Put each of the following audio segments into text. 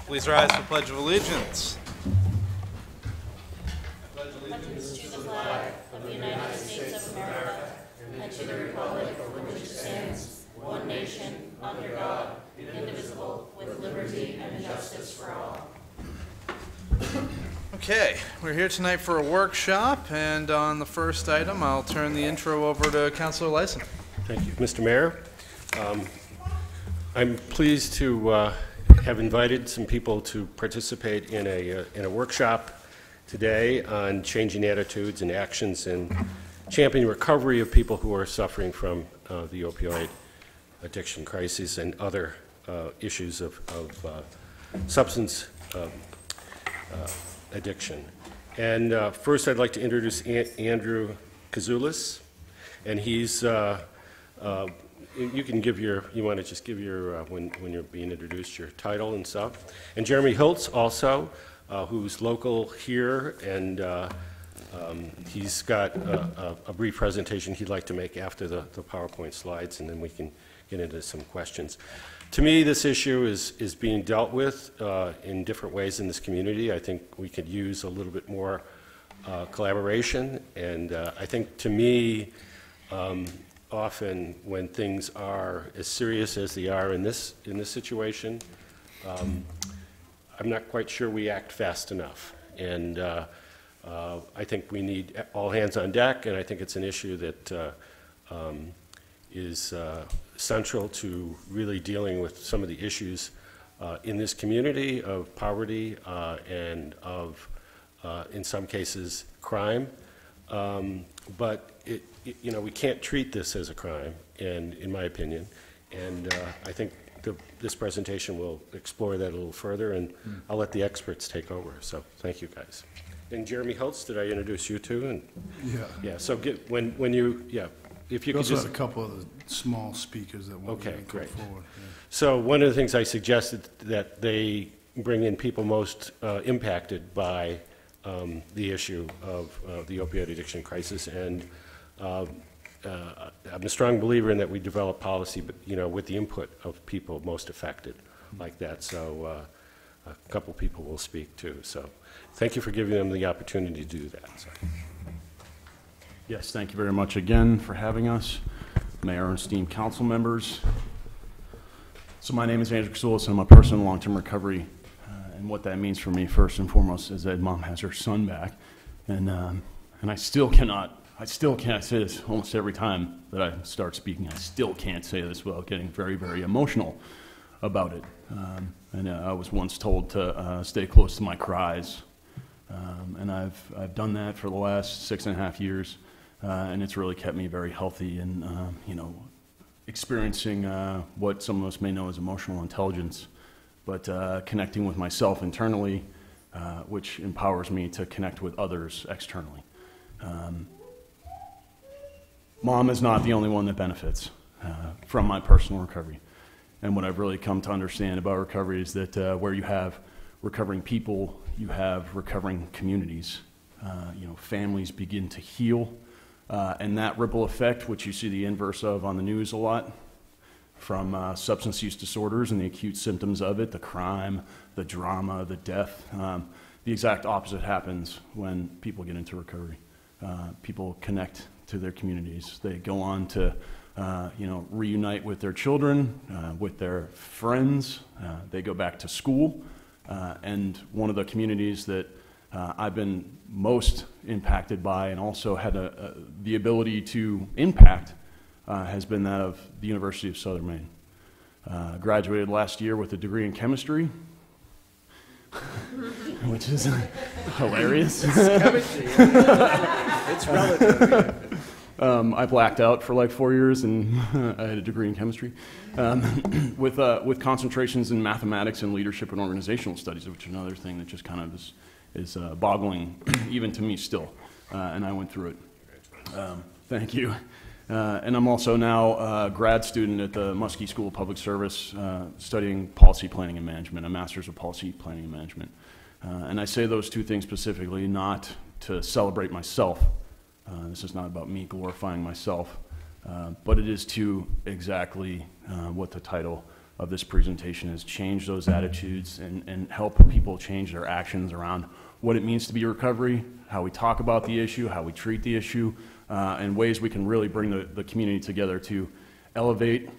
Please rise for Pledge of Allegiance. I pledge allegiance to the flag of the United States of America and to the republic for which it stands, one nation, under God, indivisible, with liberty and justice for all. Okay, we're here tonight for a workshop, and on the first item, I'll turn the intro over to Councilor Lewiston. Thank you, Mr. Mayor. I'm pleased to have invited some people to participate in a workshop today on changing attitudes and actions and championing recovery of people who are suffering from the opioid addiction crisis and other issues of substance addiction. And first, I'd like to introduce Andrew Kezulas, and he's. You can give your. You want to just give your when you're being introduced your title and stuff. And Jeremy Hiltz also, who's local here, and he's got a brief presentation he'd like to make after the PowerPoint slides, and then we can get into some questions. To me, this issue is being dealt with in different ways in this community. I think we could use a little bit more collaboration, and I think to me, often when things are as serious as they are in this situation, I'm not quite sure we act fast enough, and I think we need all hands on deck, and I think it's an issue that is central to really dealing with some of the issues in this community of poverty and of, in some cases, crime. But we can't treat this as a crime, and in my opinion, and I think this presentation will explore that a little further, and I'll let the experts take over. So thank you, guys. And Jeremy Hiltz, did I introduce you too? And yeah. So when you if you could also just have a couple of the small speakers that will come great. forward. Yeah. So one of the things I suggested that they bring in people most impacted by the issue of the opioid addiction crisis, and I'm a strong believer in that we develop policy, but with the input of people most affected, like that. So a couple people will speak too. So thank you for giving them the opportunity to do that. So. Yes, thank you very much again for having us, Mayor and esteemed council members. So my name is Andrew Kezulas, and I'm a person in long-term recovery. And what that means for me, first and foremost, is that Mom has her son back, and I still can't say this almost every time that I start speaking. I still can't say this without getting very, very emotional about it. And I was once told to stay close to my cries, and I've done that for the last 6.5 years, and it's really kept me very healthy and experiencing what some of us may know as emotional intelligence, but connecting with myself internally, which empowers me to connect with others externally. Mom is not the only one that benefits from my personal recovery. And what I've really come to understand about recovery is that where you have recovering people, you have recovering communities. Families begin to heal, and that ripple effect, which you see the inverse of on the news a lot, from substance use disorders and the acute symptoms of it, the crime, the drama, the death. The exact opposite happens when people get into recovery. People connect to their communities. They go on to reunite with their children, with their friends. They go back to school. And one of the communities that I've been most impacted by and also had the ability to impact has been that of the University of Southern Maine. Graduated last year with a degree in chemistry, which is hilarious. It's relative. I blacked out for like 4 years, and I had a degree in chemistry, with concentrations in mathematics and leadership and organizational studies, which is another thing that just kind of is boggling even to me still. And I went through it. Thank you. And I'm also now a grad student at the Muskie School of Public Service, studying policy planning and management, a master's of policy planning and management. And I say those two things specifically not to celebrate myself. This is not about me glorifying myself, but it is to exactly what the title of this presentation is change those attitudes and help people change their actions around what it means to be recovery, how we talk about the issue, how we treat the issue, and ways we can really bring the community together to elevate,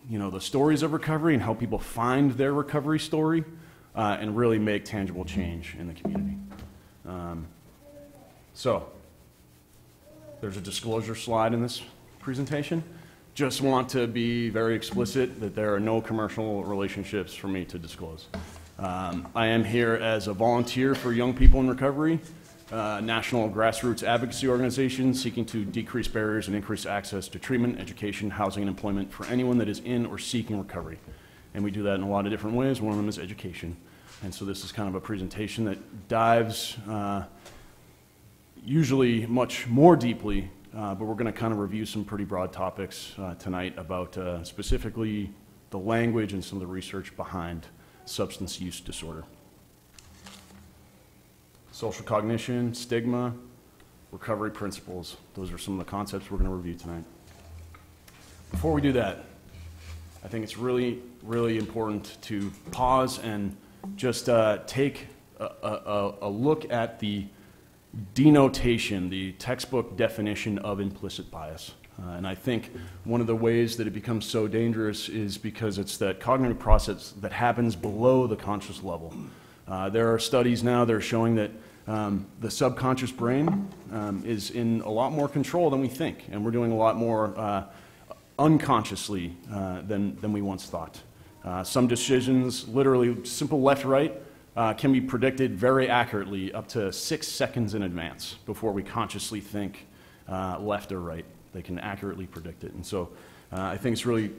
the stories of recovery and help people find their recovery story, and really make tangible change in the community. So, there's a disclosure slide in this presentation. Just want to be very explicit that there are no commercial relationships for me to disclose. I am here as a volunteer for Young People in Recovery, national grassroots advocacy organization seeking to decrease barriers and increase access to treatment, education, housing, and employment for anyone that is in or seeking recovery. And we do that in a lot of different ways. One of them is education. And so this is kind of a presentation that dives usually much more deeply, but we're going to kind of review some pretty broad topics tonight about specifically the language and some of the research behind substance use disorder. Social cognition, stigma, recovery principles. Those are some of the concepts we're going to review tonight. Before we do that, I think it's really, really important to pause and just take a look at the denotation, the textbook definition of implicit bias. And I think one of the ways that it becomes so dangerous is because it's that cognitive process that happens below the conscious level. There are studies now that are showing that the subconscious brain is in a lot more control than we think, and we're doing a lot more unconsciously than we once thought. Some decisions, literally simple left-right, can be predicted very accurately up to 6 seconds in advance before we consciously think left or right. They can accurately predict it. And so I think it's really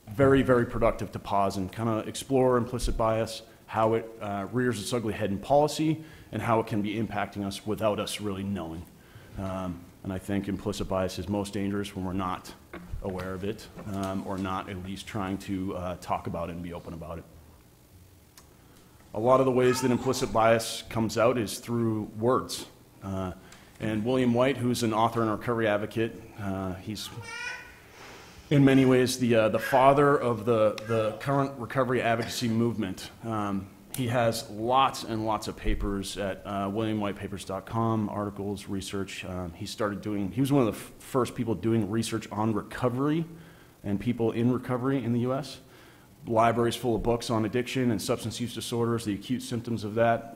very, very productive to pause and kind of explore implicit bias, how it rears its ugly head in policy, and how it can be impacting us without us really knowing. And I think implicit bias is most dangerous when we're not aware of it, or not at least trying to talk about it and be open about it. A lot of the ways that implicit bias comes out is through words. And William White, who's an author and recovery advocate, he's in many ways the father of the current recovery advocacy movement. He has lots and lots of papers at williamwhitepapers.com, articles, research. He was one of the first people doing research on recovery and people in recovery in the U.S. Libraries full of books on addiction and substance use disorders, the acute symptoms of that,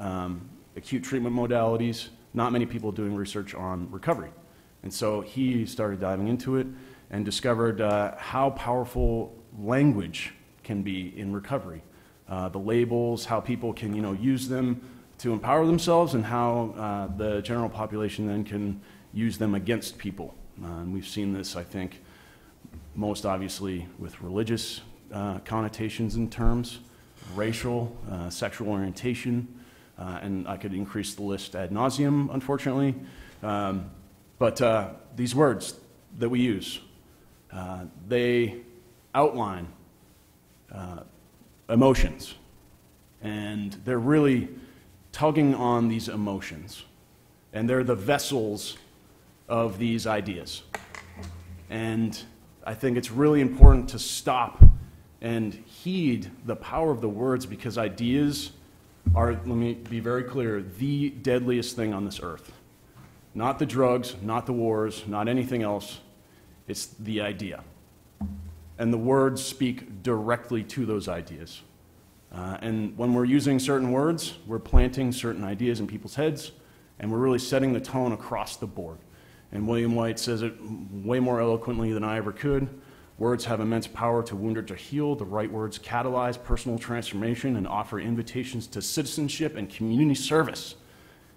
acute treatment modalities. Not many people doing research on recovery. And so he started diving into it and discovered how powerful language can be in recovery. The labels, how people can use them to empower themselves, and how the general population then can use them against people. And we've seen this, I think, most obviously with religious connotations and terms, racial, sexual orientation, and I could increase the list ad nauseum, unfortunately. But these words that we use, they outline emotions, and they're really tugging on these emotions, and they're the vessels of these ideas. And I think it's really important to stop and heed the power of the words, because ideas are, let me be very clear, the deadliest thing on this earth. Not the drugs, not the wars, not anything else. It's the idea. And the words speak directly to those ideas. And when we're using certain words, we're planting certain ideas in people's heads, and we're really setting the tone across the board. And William White says it way more eloquently than I ever could. Words have immense power to wound or to heal. The right words catalyze personal transformation and offer invitations to citizenship and community service.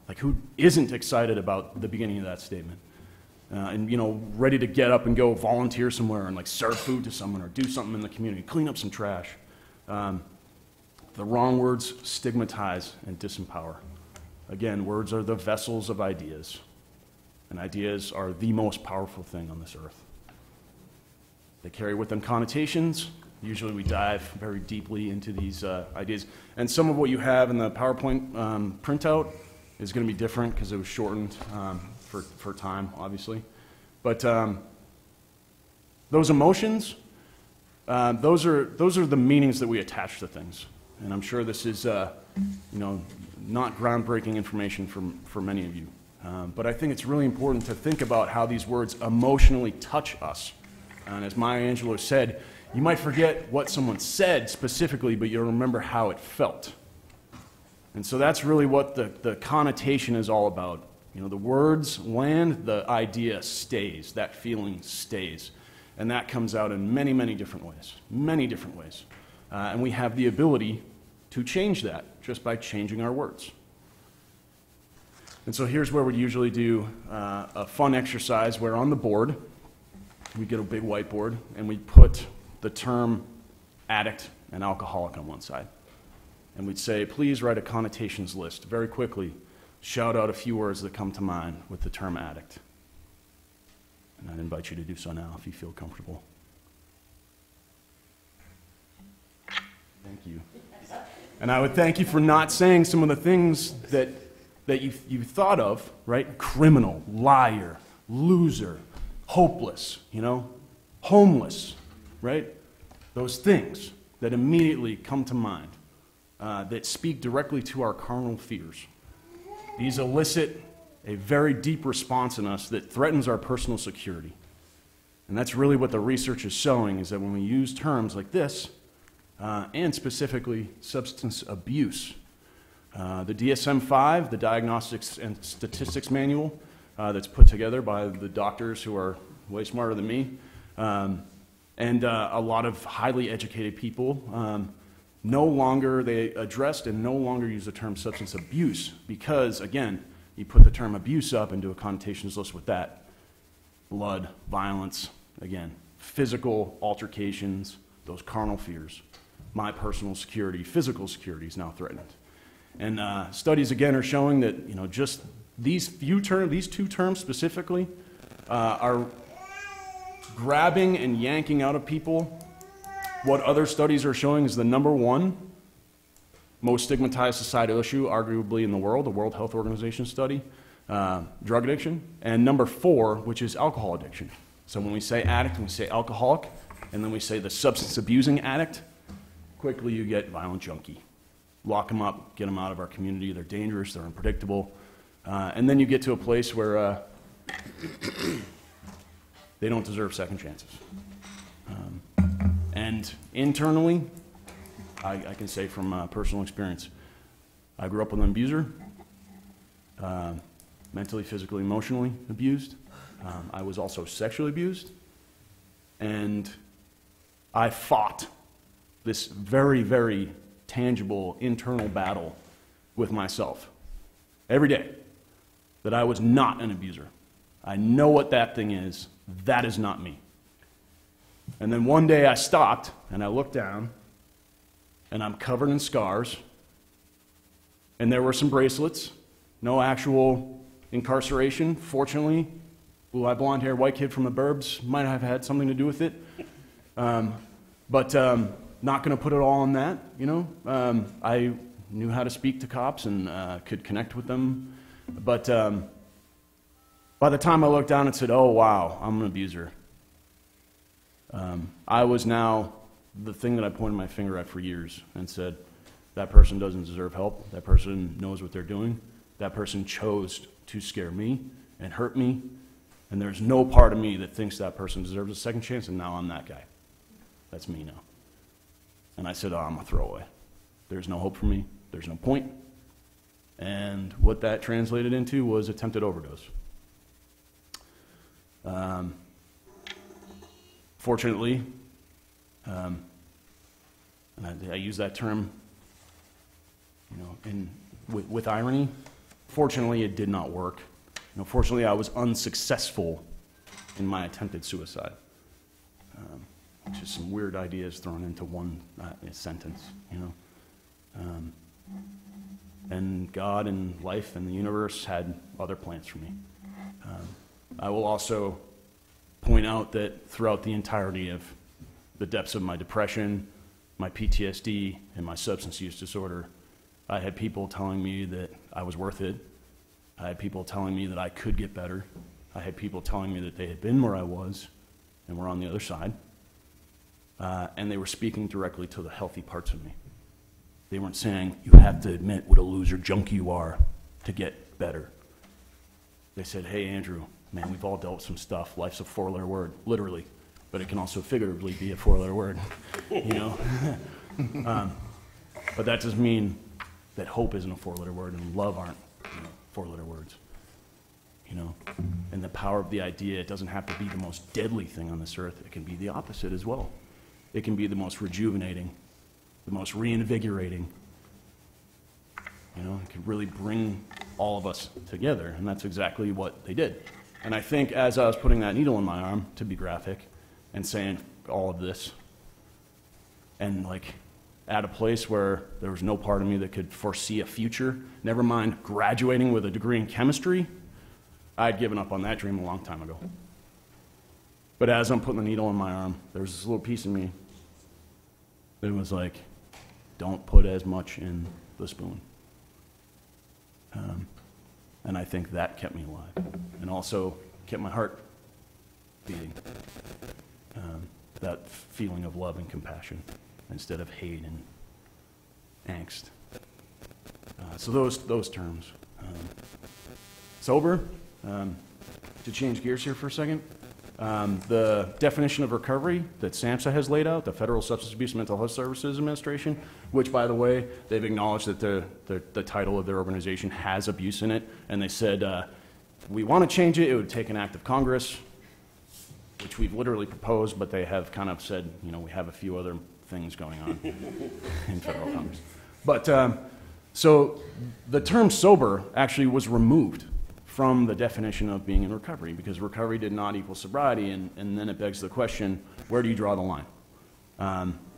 Like, who isn't excited about the beginning of that statement? And ready to get up and go volunteer somewhere and like serve food to someone or do something in the community, clean up some trash. The wrong words stigmatize and disempower. Again, words are the vessels of ideas, and ideas are the most powerful thing on this earth. They carry with them connotations. Usually we dive very deeply into these ideas. And some of what you have in the PowerPoint printout is going to be different because it was shortened for time, obviously. But those emotions, those are the meanings that we attach to things. And I'm sure this is, not groundbreaking information for many of you. But I think it's really important to think about how these words emotionally touch us. And as Maya Angelou said, you might forget what someone said specifically, but you'll remember how it felt. And so that's really what the connotation is all about. The words land, the idea stays, that feeling stays. And that comes out in many, many different ways, and we have the ability to change that just by changing our words. And so here's where we usually do a fun exercise where on the board, we get a big whiteboard and we put the term addict and alcoholic on one side. And we'd say, please write a connotations list very quickly. Shout out a few words that come to mind with the term addict. And I'd invite you to do so now if you feel comfortable. Thank you. And I would thank you for not saying some of the things that you thought of, right? Criminal, liar, loser, hopeless, homeless, right? Those things that immediately come to mind that speak directly to our carnal fears. These elicit a very deep response in us that threatens our personal security. And that's really what the research is showing, is that when we use terms like this, and specifically substance abuse, the DSM-5, the Diagnostics and Statistics Manual, that's put together by the doctors who are way smarter than me, and a lot of highly educated people, no longer they addressed and no longer use the term substance abuse because, again, you put the term abuse up and do a connotations list with that. Blood, violence, again, physical altercations, those carnal fears. My personal security, physical security is now threatened. And studies, again, are showing that, just these two terms specifically are grabbing and yanking out of people what other studies are showing is the number one most stigmatized societal issue, arguably in the World Health Organization study, drug addiction, and number 4, which is alcohol addiction. So when we say addict, we say alcoholic, and then we say the substance abusing addict, quickly you get violent junkie. Lock them up, get them out of our community. They're dangerous, they're unpredictable. And then you get to a place where they don't deserve second chances. And internally, I can say from personal experience, I grew up with an abuser, mentally, physically, emotionally abused. I was also sexually abused. And I fought this very, very tangible internal battle with myself every day that I was not an abuser. I know what that thing is. That is not me. And then one day I stopped and I looked down and I'm covered in scars and there were some bracelets, no actual incarceration. Fortunately, blue-eyed, blonde-haired white kid from the burbs might have had something to do with it. But not going to put it all on that, I knew how to speak to cops and could connect with them. But by the time I looked down and said, oh, wow, I'm an abuser, I was now the thing that I pointed my finger at for years and said, that person doesn't deserve help. That person knows what they're doing. That person chose to scare me and hurt me. And there's no part of me that thinks that person deserves a second chance, and now I'm that guy. That's me now. And I said, oh, I'm a throwaway. There's no hope for me. There's no point. And what that translated into was attempted overdose. Fortunately, and I use that term, with irony. Fortunately, it did not work. Fortunately, I was unsuccessful in my attempted suicide. Just some weird ideas thrown into one sentence, And God and life and the universe had other plans for me. I will also point out that throughout the entirety of the depths of my depression, my PTSD, and my substance use disorder, I had people telling me that I was worth it. I had people telling me that I could get better. I had people telling me that they had been where I was and were on the other side. and they were speaking directly to the healthy parts of me. They weren't saying, you have to admit what a loser junkie you are to get better. They said, hey, Andrew, man, we've all dealt with some stuff. Life's a four-letter word, literally, but it can also figuratively be a four-letter word, you know? But that doesn't mean that hope isn't a four-letter word and love aren't, you know, four-letter words, you know? And the power of the idea, it doesn't have to be the most deadly thing on this earth. It can be the opposite as well. It can be the most rejuvenating, the most reinvigorating. You know, it can really bring all of us together, and that's exactly what they did. And I think as I was putting that needle in my arm, to be graphic, and saying all of this, and like at a place where there was no part of me that could foresee a future, never mind graduating with a degree in chemistry, I'd given up on that dream a long time ago. But as I'm putting the needle in my arm, there was this little piece of me that was like, don't put as much in the spoon. And I think that kept me alive, and also kept my heart beating. That feeling of love and compassion instead of hate and angst. So those terms. Sober, to change gears here for a second, the definition of recovery that SAMHSA has laid out, the Federal Substance Abuse and Mental Health Services Administration, which, by the way, they've acknowledged that the title of their organization has abuse in it, and they said, we want to change it, it would take an act of Congress, which we've literally proposed, but they have kind of said, you know, we have a few other things going on in federal Congress. But, so the term sober actually was removed from the definition of being in recovery, because recovery did not equal sobriety, and then it begs the question, where do you draw the line?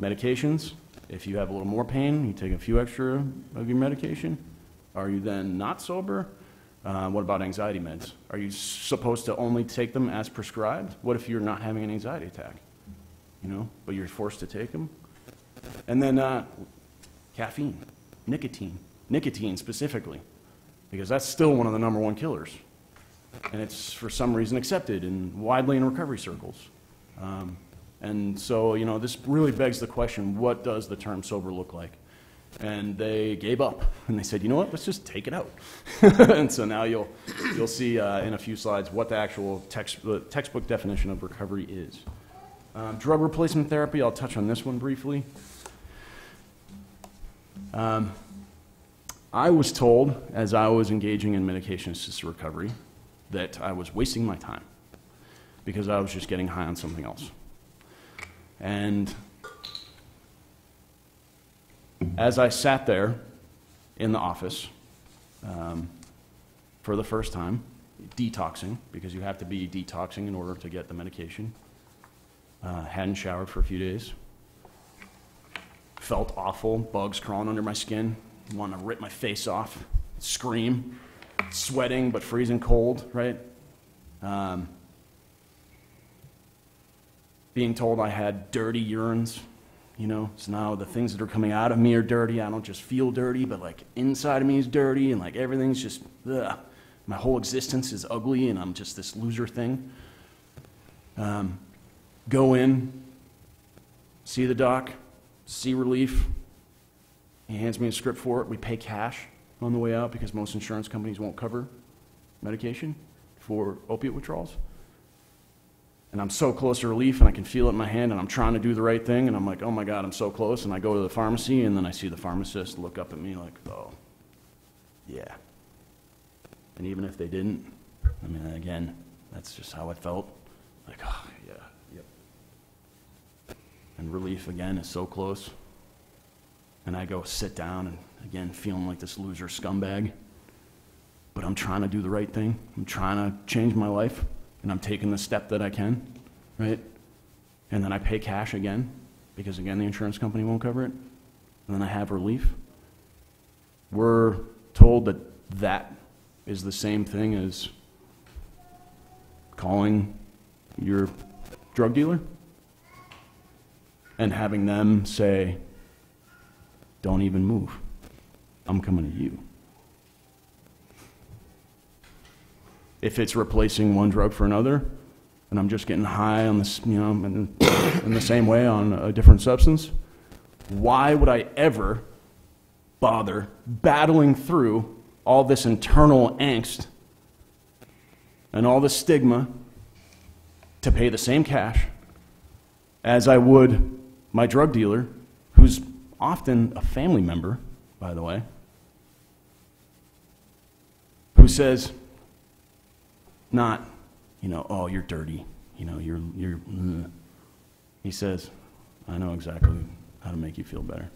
Medications, if you have a little more pain, you take a few extra of your medication. Are you then not sober? What about anxiety meds? Are you supposed to only take them as prescribed? What if you're not having an anxiety attack, you know, but you're forced to take them? And then caffeine, nicotine specifically, because that's still one of the #1 killers. And it's for some reason accepted and widely in recovery circles. And so, you know, this really begs the question, what does the term sober look like? And they gave up, and they said, you know what, let's just take it out. And so now you'll see in a few slides what the actual textbook definition of recovery is. Drug replacement therapy, I'll touch on this one briefly. I was told, as I was engaging in medication-assisted recovery, that I was wasting my time because I was just getting high on something else. And as I sat there in the office for the first time, detoxing, because you have to be detoxing in order to get the medication, hadn't showered for a few days, felt awful, bugs crawling under my skin, wanting to rip my face off, scream, sweating but freezing cold, right? Being told I had dirty urines, you know, so now the things that are coming out of me are dirty. I don't just feel dirty, but like inside of me is dirty, and like everything's just, ugh. My whole existence is ugly, and I'm just this loser thing. Go in, see the doc, see relief. He hands me a script for it. We pay cash on the way out because most insurance companies won't cover medication for opiate withdrawals. And I'm so close to relief, and I can feel it in my hand, and I'm trying to do the right thing, and I'm like, oh my God, I'm so close. And I go to the pharmacy, and then I see the pharmacist look up at me like, oh, yeah. And even if they didn't, I mean, again, that's just how I felt. Like, oh, yeah, yep. And relief, again, is so close. And I go sit down, and again, feeling like this loser scumbag. But I'm trying to do the right thing. I'm trying to change my life. And I'm taking the step that I can, right? And then I pay cash again, because again, the insurance company won't cover it. And then I have relief. We're told that that is the same thing as calling your drug dealer and having them say, don't even move. I'm coming to you. If it's replacing one drug for another, and I'm just getting high on this, you know, in the same way on a different substance, why would I ever bother battling through all this internal angst and all the stigma to pay the same cash as I would my drug dealer, who's often a family member, by the way, who says, not, you know, oh, you're dirty, you know, you're he says, I know exactly how to make you feel better.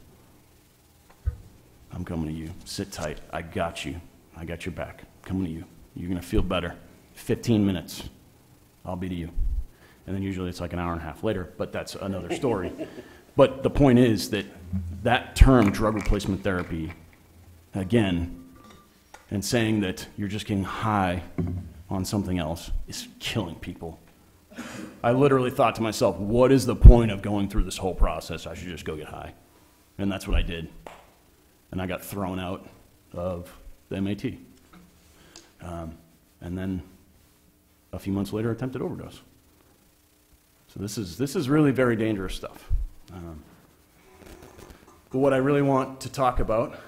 I'm coming to you. Sit tight. I got you. I got your back. Coming to you. You're going to feel better. 15 minutes. I'll be to you. And then usually it's like an hour and a half later, but that's another story. But the point is that that term, drug replacement therapy, again, and saying that you're just getting high on something else is killing people. I literally thought to myself, what is the point of going through this whole process? I should just go get high. And that's what I did. And I got thrown out of the MAT. And then a few months later, attempted overdose. So this is really very dangerous stuff. But what I really want to talk about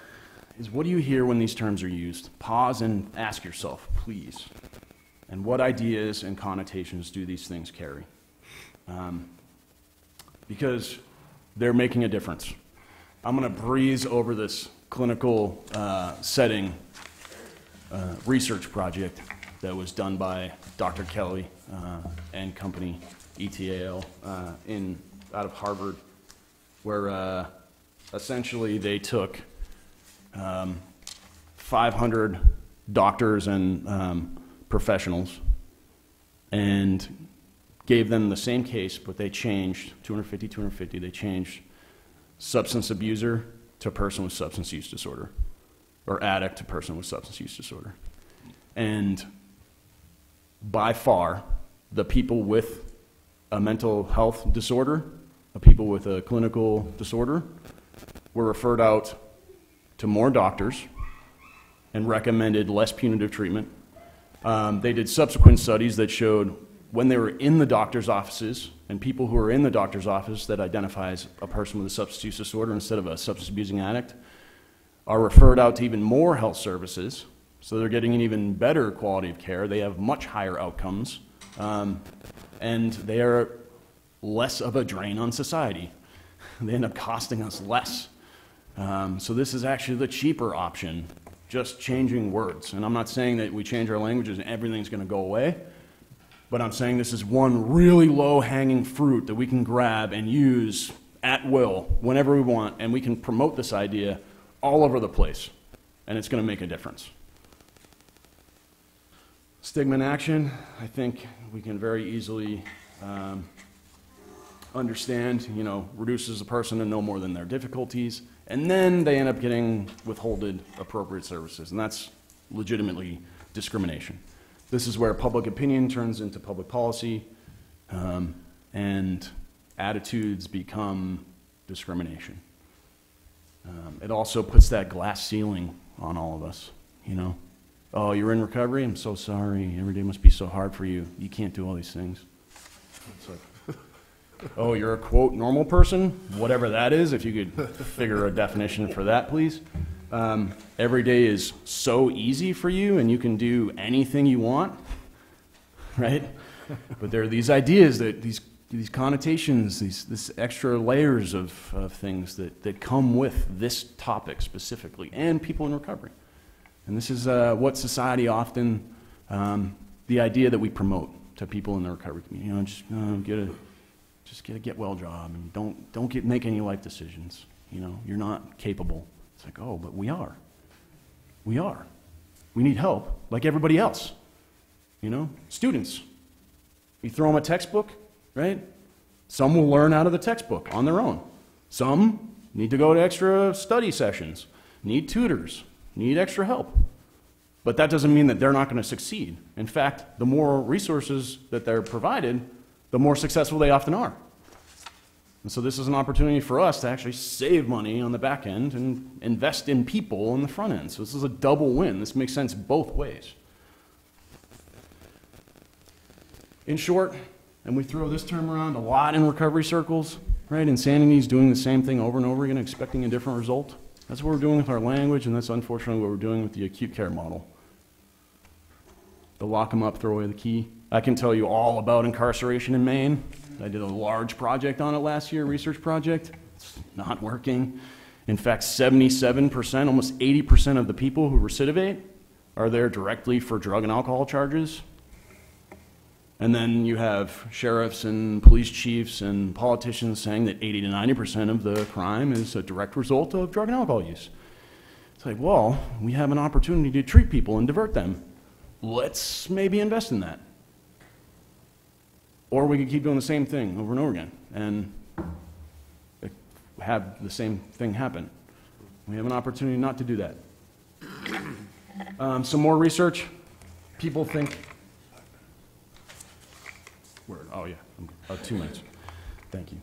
is, what do you hear when these terms are used? Pause and ask yourself, please. And what ideas and connotations do these things carry? Because they're making a difference. I'm going to breeze over this clinical setting research project that was done by Dr. Kelly and company, ETAL, out of Harvard, where essentially they took 500 doctors and professionals and gave them the same case, but they changed 250, they changed substance abuser to person with substance use disorder, or addict to person with substance use disorder. And by far, the people with a mental health disorder, the people with a clinical disorder, were referred out to more doctors and recommended less punitive treatment. They did subsequent studies that showed when they were in the doctor's offices, and people who are in the doctor's office that identifies a person with a substance use disorder instead of a substance abusing addict are referred out to even more health services, so they're getting an even better quality of care. They have much higher outcomes, and they are less of a drain on society. They end up costing us less. So this is actually the cheaper option, just changing words. And I'm not saying that we change our languages and everything's going to go away, but I'm saying this is one really low-hanging fruit that we can grab and use at will whenever we want, and we can promote this idea all over the place, and it's going to make a difference. Stigma in action, I think we can very easily understand, you know, reduces a person to no more than their difficulties, and then they end up getting withholded appropriate services, and that's legitimately discrimination. This is where public opinion turns into public policy, and attitudes become discrimination. It also puts that glass ceiling on all of us, you know. Oh, you're in recovery? I'm so sorry. Every day must be so hard for you. You can't do all these things. It's like, oh, you're a, quote, normal person? Whatever that is, if you could figure a definition for that, please. Every day is so easy for you, and you can do anything you want, right? But there are these ideas, that these connotations, this extra layers of things that come with this topic specifically, and people in recovery. And this is what society often, the idea that we promote to people in the recovery community. You know, just get a get-well job, and don't make any life decisions. You know, you're not capable. It's like, oh, but we are. We are. We need help, like everybody else. You know, students. You throw them a textbook, right? Some will learn out of the textbook on their own. Some need to go to extra study sessions, need tutors, need extra help. But that doesn't mean that they're not going to succeed. In fact, the more resources that they're provided, the more successful they often are. And so this is an opportunity for us to actually save money on the back end and invest in people on the front end. So this is a double win. This makes sense both ways. In short, And we throw this term around a lot in recovery circles, right? Insanity is doing the same thing over and over again, expecting a different result. That's what we're doing with our language, and that's unfortunately what we're doing with the acute care model. The lock them up, throw away the key. I can tell you all about incarceration in Maine. I did a large project on it last year, research project. It's not working. In fact, 77%, almost 80% of the people who recidivate are there directly for drug and alcohol charges. And then you have sheriffs and police chiefs and politicians saying that 80 to 90% of the crime is a direct result of drug and alcohol use. It's like, well, we have an opportunity to treat people and divert them. Let's maybe invest in that. Or we could keep doing the same thing over and over again and have the same thing happen. We have an opportunity not to do that. Some more research. People think, oh yeah, 2 minutes. Thank you.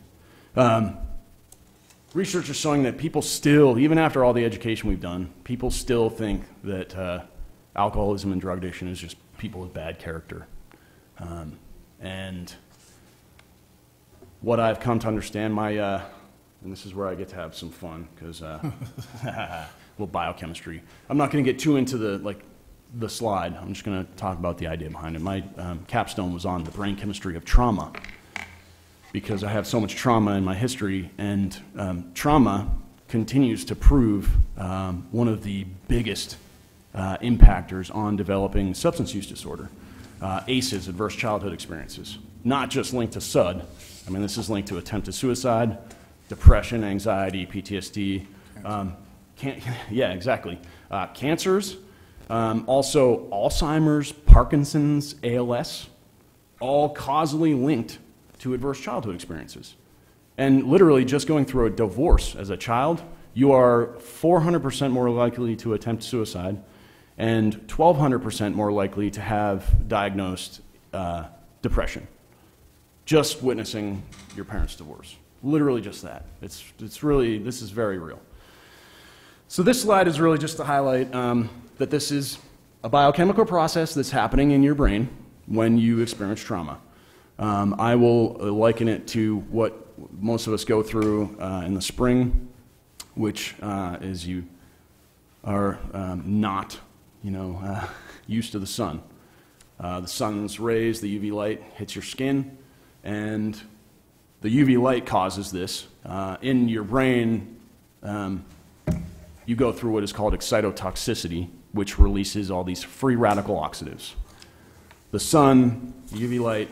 Research is showing that people still, even after all the education we've done, people still think that alcoholism and drug addiction is just people with bad character. And what I've come to understand, and this is where I get to have some fun, because well, biochemistry. I'm not going to get too into the slide. I'm just going to talk about the idea behind it. My capstone was on the brain chemistry of trauma, because I have so much trauma in my history, and trauma continues to prove one of the biggest impactors on developing substance use disorder. ACEs, adverse childhood experiences, not just linked to SUD. I mean, this is linked to attempted suicide, depression, anxiety, PTSD. Yeah, exactly. Cancers, also Alzheimer's, Parkinson's, ALS, all causally linked to adverse childhood experiences. And literally just going through a divorce as a child, you are 400% more likely to attempt suicide and 1,200% more likely to have diagnosed depression. Just witnessing your parents' divorce. Literally just that. It's really, this is very real. So this slide is really just to highlight that this is a biochemical process that's happening in your brain when you experience trauma. I will liken it to what most of us go through in the spring, which is you are not, used to the sun. The sun's rays, the UV light hits your skin, and the UV light causes this. In your brain, you go through what is called excitotoxicity, which releases all these free radical oxidants. The sun, the UV light,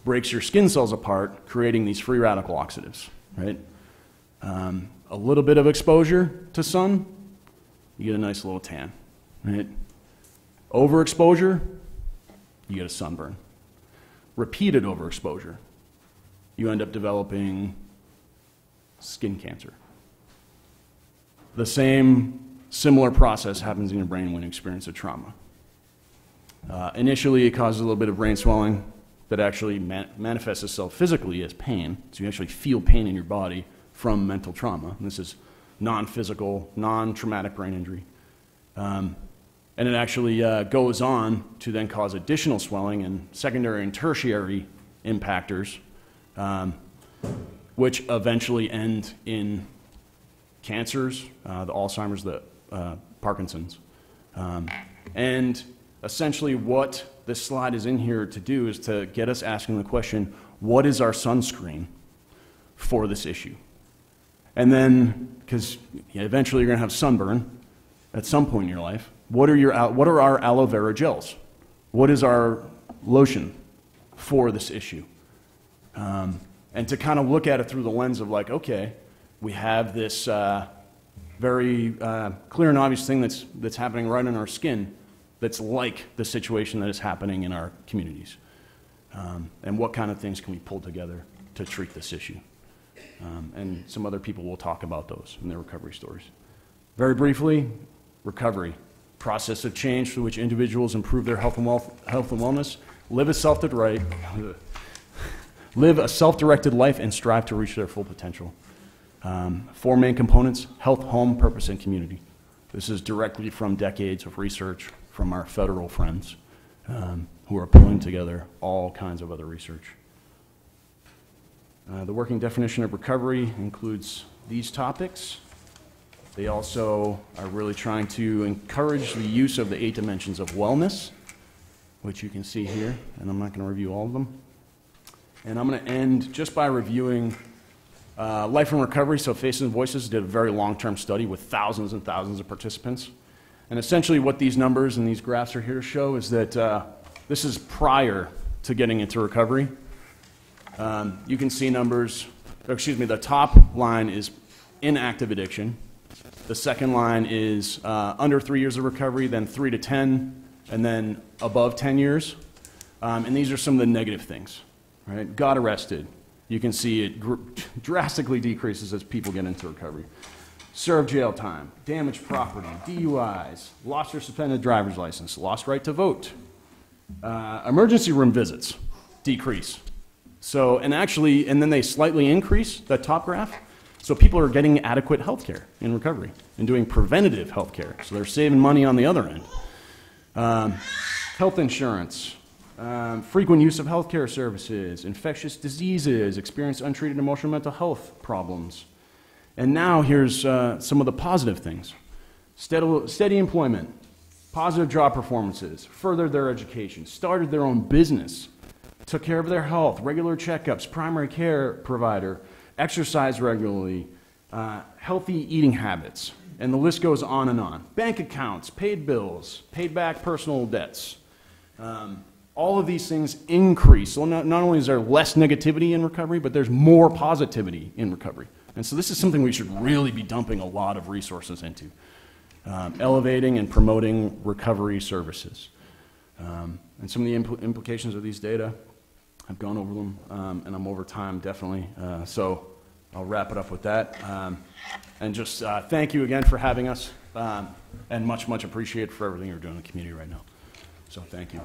breaks your skin cells apart, creating these free radical oxidants, right? A little bit of exposure to sun, you get a nice little tan, right? Overexposure, you get a sunburn. Repeated overexposure, you end up developing skin cancer. The same similar process happens in your brain when you experience a trauma. Initially, it causes a little bit of brain swelling that actually manifests itself physically as pain. So you actually feel pain in your body from mental trauma. And this is non-physical, non-traumatic brain injury. And it actually goes on to then cause additional swelling and secondary and tertiary impactors, which eventually end in cancers, the Alzheimer's, the Parkinson's. And essentially what this slide is in here to do is to get us asking the question, what is our sunscreen for this issue? And then, because eventually you're going to have sunburn at some point in your life, what are our aloe vera gels? What is our lotion for this issue? And to kind of look at it through the lens of like, okay, we have this very clear and obvious thing that's happening right on our skin that's like the situation that is happening in our communities. And what kind of things can we pull together to treat this issue? And some other people will talk about those in their recovery stories. Very briefly, recovery. Process of change through which individuals improve their health and wellness, live a self-directed life, and strive to reach their full potential. 4 main components: health, home, purpose, and community. This is directly from decades of research from our federal friends who are pulling together all kinds of other research. The working definition of recovery includes these topics. They also are really trying to encourage the use of the 8 dimensions of wellness, which you can see here, and I'm not going to review all of them. And I'm going to end just by reviewing Life in Recovery. So Faces and Voices did a very long-term study with thousands and thousands of participants. And essentially what these numbers and these graphs are here to show is that this is prior to getting into recovery. You can see numbers, the top line is inactive addiction. The second line is under 3 years of recovery, then 3 to 10, and then above 10 years. And these are some of the negative things, right? Got arrested. You can see it drastically decreases as people get into recovery. Served jail time, damaged property, DUIs, lost or suspended driver's license, lost right to vote. Emergency room visits decrease. So, and then they slightly increase, that top graph. So people are getting adequate health care in recovery and doing preventative health care. So they're saving money on the other end. Health insurance, frequent use of health care services, infectious diseases, experience untreated emotional mental health problems. And now here's some of the positive things. Steady employment, positive job performances, furthered their education, started their own business, took care of their health, regular checkups, primary care provider, exercise regularly, healthy eating habits, and the list goes on and on. Bank accounts, paid bills, paid back personal debts. All of these things increase. So not only is there less negativity in recovery, but there's more positivity in recovery. And so this is something we should really be dumping a lot of resources into, elevating and promoting recovery services. And some of the implications of these data, I've gone over them, and I'm over time, definitely. So I'll wrap it up with that. And just thank you again for having us, and much, much appreciated for everything you're doing in the community right now. So thank you.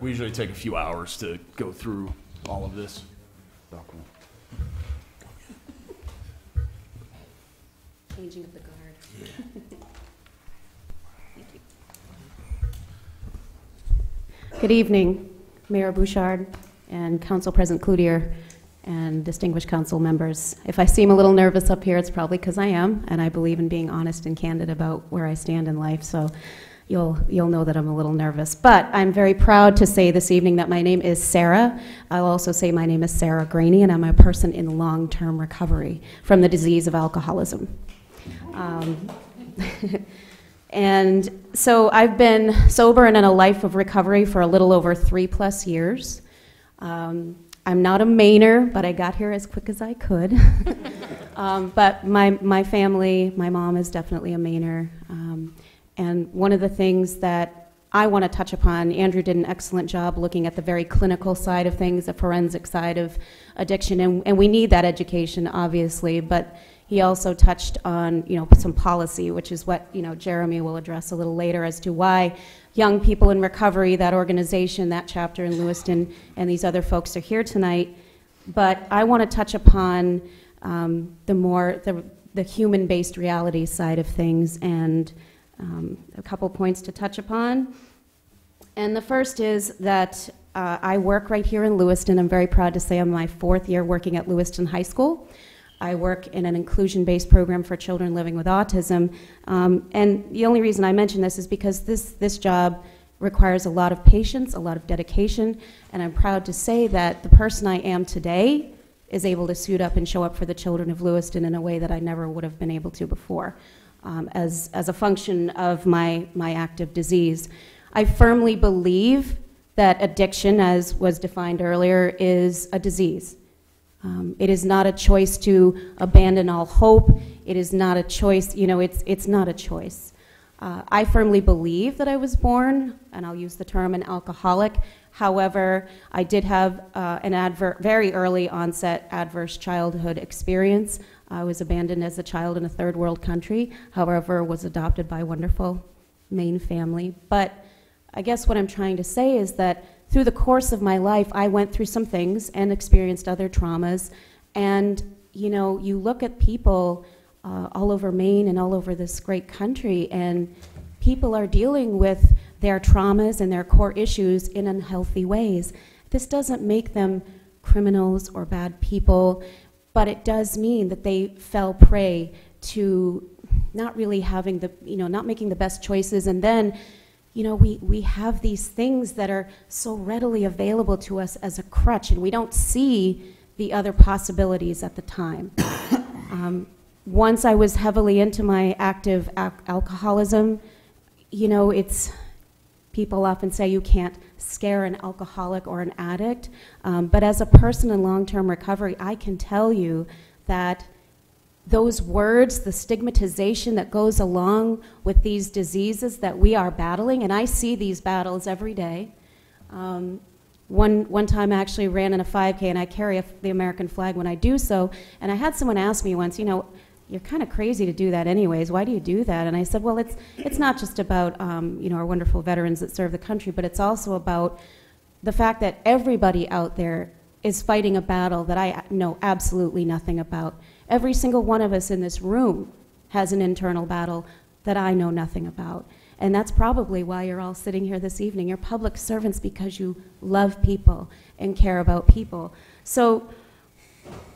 We usually take a few hours to go through all of this. Changing of the guard. Thank you. Good evening, Mayor Bouchard and Council President Cloutier and distinguished council members. If I seem a little nervous up here, it's probably because I am, and I believe in being honest and candid about where I stand in life, so you'll know that I'm a little nervous. But I'm very proud to say this evening that my name is Sarah. I'll also say my name is Sarah Graney, and I'm a person in long-term recovery from the disease of alcoholism. And so I've been sober and in a life of recovery for a little over 3+ years. I'm not a Mainer, but I got here as quick as I could. But my family, my mom is definitely a Mainer. And one of the things that I want to touch upon, Andrew did an excellent job looking at the very clinical side of things, the forensic side of addiction, and we need that education, obviously, but he also touched on, some policy, which is what, Jeremy will address a little later as to why young people in recovery, that organization, that chapter in Lewiston, and these other folks are here tonight. But I want to touch upon the human-based reality side of things, and a couple points to touch upon. And the first is that I work right here in Lewiston. I'm very proud to say I'm my 4th year working at Lewiston High School. I work in an inclusion-based program for children living with autism. And the only reason I mention this is because this job requires a lot of patience, a lot of dedication, and I'm proud to say that the person I am today is able to suit up and show up for the children of Lewiston in a way that I never would have been able to before, as a function of my active disease. I firmly believe that addiction, as was defined earlier, is a disease. It is not a choice to abandon all hope. It is not a choice, it's not a choice. I firmly believe that I was born, and I'll use the term, an alcoholic. However, I did have an very early onset adverse childhood experience. I was abandoned as a child in a third world country, however, was adopted by a wonderful Maine family. But I guess what I'm trying to say is that through the course of my life, I went through some things and experienced other traumas. And, you look at people all over Maine and all over this great country, and people are dealing with their traumas and their core issues in unhealthy ways. This doesn't make them criminals or bad people, but it does mean that they fell prey to not really having the, not making the best choices. And then, we have these things that are so readily available to us as a crutch, and we don't see the other possibilities at the time. Once I was heavily into my active alcoholism, people often say you can't scare an alcoholic or an addict, but as a person in long-term recovery, I can tell you that those words, the stigmatization that goes along with these diseases that we are battling, and I see these battles every day. One time I actually ran in a 5K, and I carry the American flag when I do so, and I had someone ask me once, you're kind of crazy to do that anyways. Why do you do that? And I said, well, it's not just about our wonderful veterans that serve the country, but it's also about the fact that everybody out there is fighting a battle that I know absolutely nothing about. Every single one of us in this room has an internal battle that I know nothing about. And that's probably why you're all sitting here this evening. You're public servants because you love people and care about people. So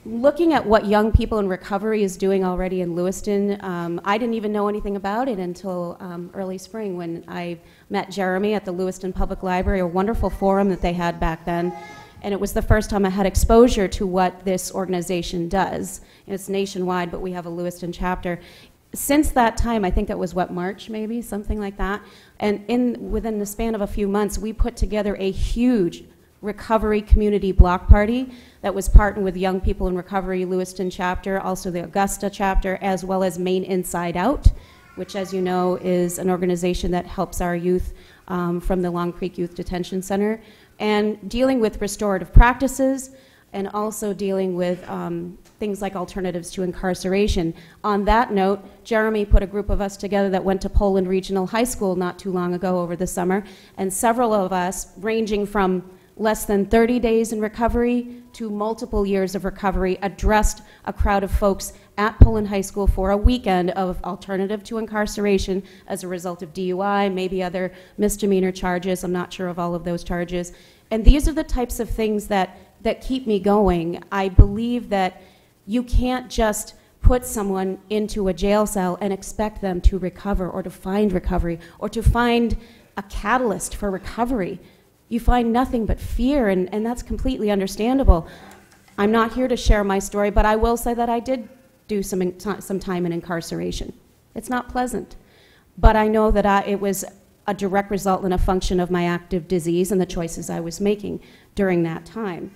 looking at what young people in recovery is doing already in Lewiston, I didn't even know anything about it until early spring when I met Jeremy at the Lewiston Public Library, a wonderful forum that they had back then. And it was the first time I had exposure to what this organization does. It's nationwide, but we have a Lewiston chapter. Since that time, I think that was March maybe, something like that. And within the span of a few months, we put together a huge recovery community block party that was partnered with Young People in Recovery Lewiston chapter, also the Augusta chapter, as well as Maine Inside Out, which, as you know, is an organization that helps our youth from the Long Creek Youth Detention Center, and dealing with restorative practices, and also dealing with things like alternatives to incarceration. On that note, Jeremy put a group of us together that went to Poland Regional High School not too long ago over the summer, and several of us, ranging from less than 30 days in recovery to multiple years of recovery, addressed a crowd of folks at Poland High School for a weekend of alternative to incarceration as a result of DUI, maybe other misdemeanor charges. I'm not sure of all of those charges. And these are the types of things that keep me going. I believe that you can't just put someone into a jail cell and expect them to recover or to find recovery or to find a catalyst for recovery. You find nothing but fear, and that's completely understandable. I'm not here to share my story, but I will say that I did do some time in incarceration. It's not pleasant, but I know that it was a direct result and a function of my active disease and the choices I was making during that time.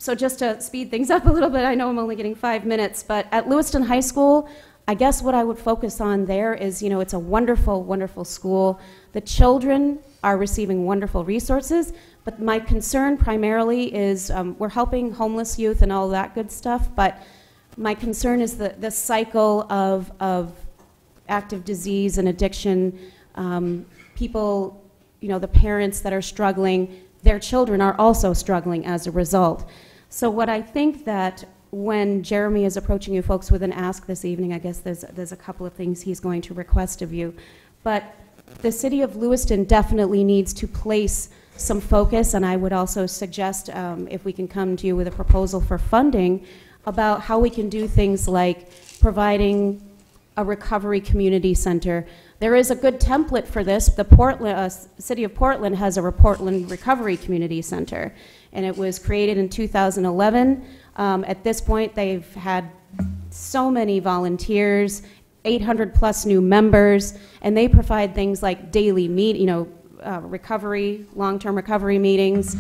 So just to speed things up a little bit, I know I'm only getting 5 minutes, but at Lewiston High School, I guess what I would focus on there is, it's a wonderful, wonderful school. The children are receiving wonderful resources, but my concern primarily is we're helping homeless youth and all that good stuff, but my concern is the cycle of active disease and addiction. People, the parents that are struggling, their children are also struggling as a result. So what I think that when Jeremy is approaching you folks with an ask this evening, I guess there's a couple of things he's going to request of you. But the city of Lewiston definitely needs to place some focus, and I would also suggest if we can come to you with a proposal for funding about how we can do things like providing a recovery community center. There is a good template for this. The city of Portland has a Portland Recovery Community Center, and it was created in 2011. At this point, they've had so many volunteers, 800 plus new members, and they provide things like daily recovery, long-term recovery meetings,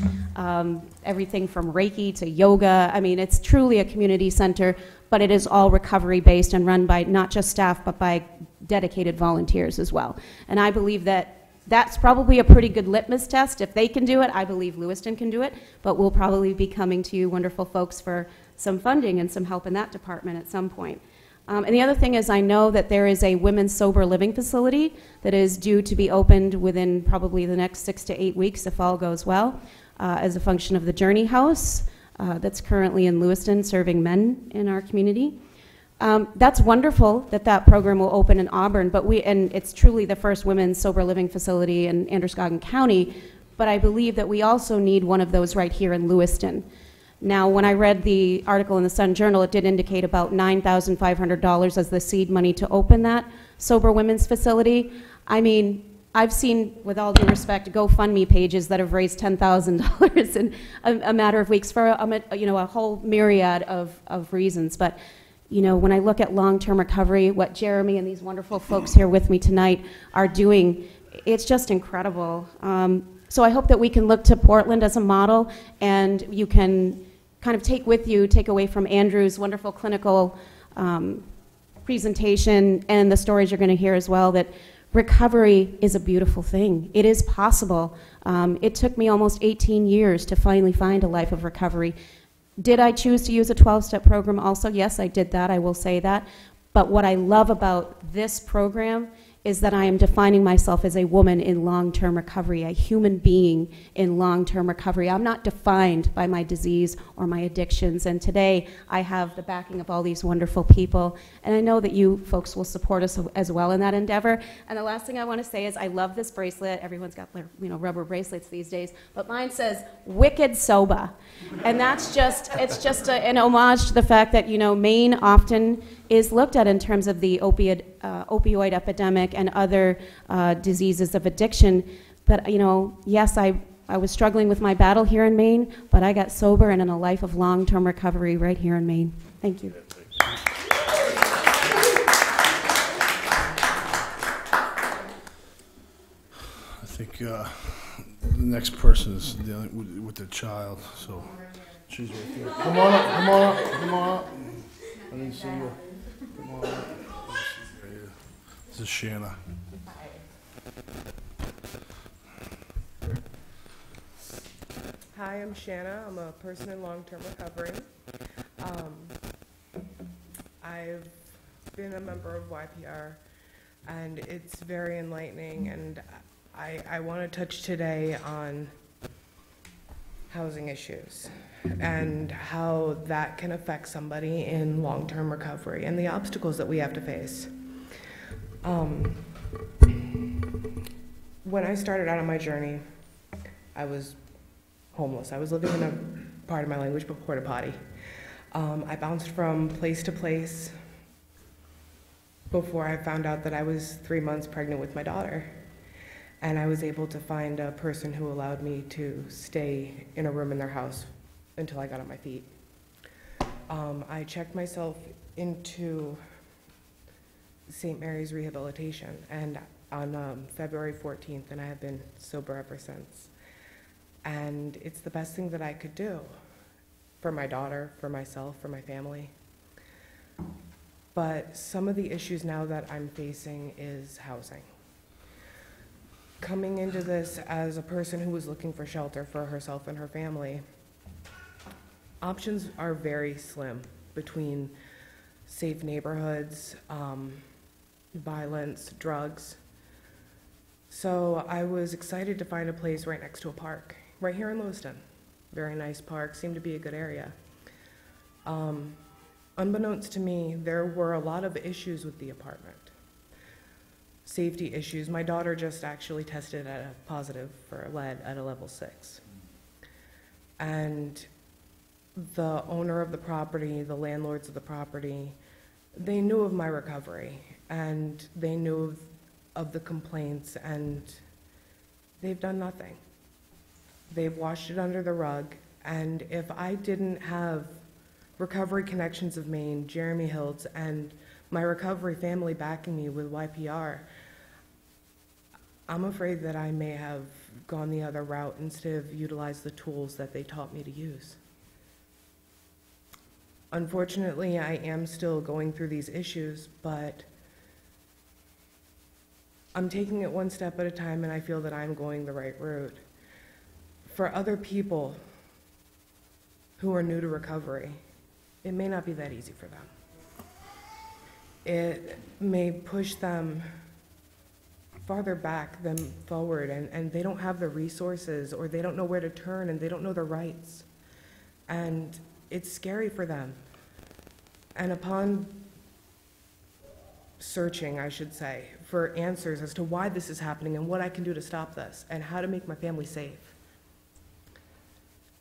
everything from Reiki to yoga. I mean, it's truly a community center, but it is all recovery-based and run by not just staff, but by dedicated volunteers as well. And I believe that that's probably a pretty good litmus test. If they can do it, I believe Lewiston can do it, but we'll probably be coming to you wonderful folks for some funding and some help in that department at some point. And the other thing is I know that there is a women's sober living facility that is due to be opened within probably the next 6 to 8 weeks if all goes well, as a function of the Journey House that's currently in Lewiston serving men in our community. That's wonderful that that program will open in Auburn, and it's truly the first women's sober living facility in Androscoggin County, but I believe that we also need one of those right here in Lewiston. Now, when I read the article in the Sun Journal, it did indicate about $9,500 as the seed money to open that sober women's facility. I mean, I've seen, with all due respect, GoFundMe pages that have raised $10,000 in a matter of weeks for a whole myriad of reasons. But when I look at long-term recovery, what Jeremy and these wonderful folks here with me tonight are doing, it's just incredible. So I hope that we can look to Portland as a model, and you can kind of take away from Andrew's wonderful clinical presentation and the stories you're going to hear as well, that recovery is a beautiful thing. It is possible. It took me almost 18 years to finally find a life of recovery. Did I choose to use a 12-step program also? Yes, I did that. I will say that. But what I love about this program is that I am defining myself as a woman in long-term recovery, a human being in long-term recovery. I'm not defined by my disease or my addictions, and today I have the backing of all these wonderful people, and I know that you folks will support us as well in that endeavor. And the last thing I want to say is I love this bracelet. Everyone's got rubber bracelets these days, but mine says "Wicked Soba," and that's it's just an homage to the fact that Maine often is looked at in terms of the opioid epidemic and other diseases of addiction. But, yes, I was struggling with my battle here in Maine, but I got sober and in a life of long-term recovery right here in Maine. Thank you. I think the next person is dealing with the child, so she's right there. Come on up, come on up, come on up. I didn't see you. Come on up. This is Shanna. Hi, I'm Shanna. I'm a person in long-term recovery. I've been a member of YPR, and it's very enlightening, and I want to touch today on housing issues and how that can affect somebody in long-term recovery and the obstacles that we have to face. When I started out on my journey, I was homeless. I was living in a part of my language, but porta potty. I bounced from place to place before I found out that I was 3 months pregnant with my daughter. And I was able to find a person who allowed me to stay in a room in their house until I got on my feet. I checked myself into St. Mary's Rehabilitation, and on February 14th, and I have been sober ever since. And it's the best thing that I could do for my daughter, for myself, for my family. But some of the issues now that I'm facing is housing. Coming into this as a person who was looking for shelter for herself and her family, options are very slim between safe neighborhoods, violence, drugs. So I was excited to find a place right next to a park, right here in Lewiston. Very nice park, seemed to be a good area. Unbeknownst to me, there were a lot of issues with the apartment. Safety issues. My daughter just actually tested at a positive for lead at a level 6. And the owner of the property, the landlords of the property, they knew of my recovery, and they knew of the complaints, and they've done nothing. They've washed it under the rug, and if I didn't have Recovery Connections of Maine, Jeremy Hiltz, and my recovery family backing me with YPR, I'm afraid that I may have gone the other route instead of utilized the tools that they taught me to use. Unfortunately, I am still going through these issues, but I'm taking it one step at a time, and I feel that I'm going the right route. For other people who are new to recovery, it may not be that easy for them. It may push them farther back than forward, and they don't have the resources, or they don't know where to turn, and they don't know their rights. And it's scary for them. And upon searching, I should say, for answers as to why this is happening and what I can do to stop this and how to make my family safe.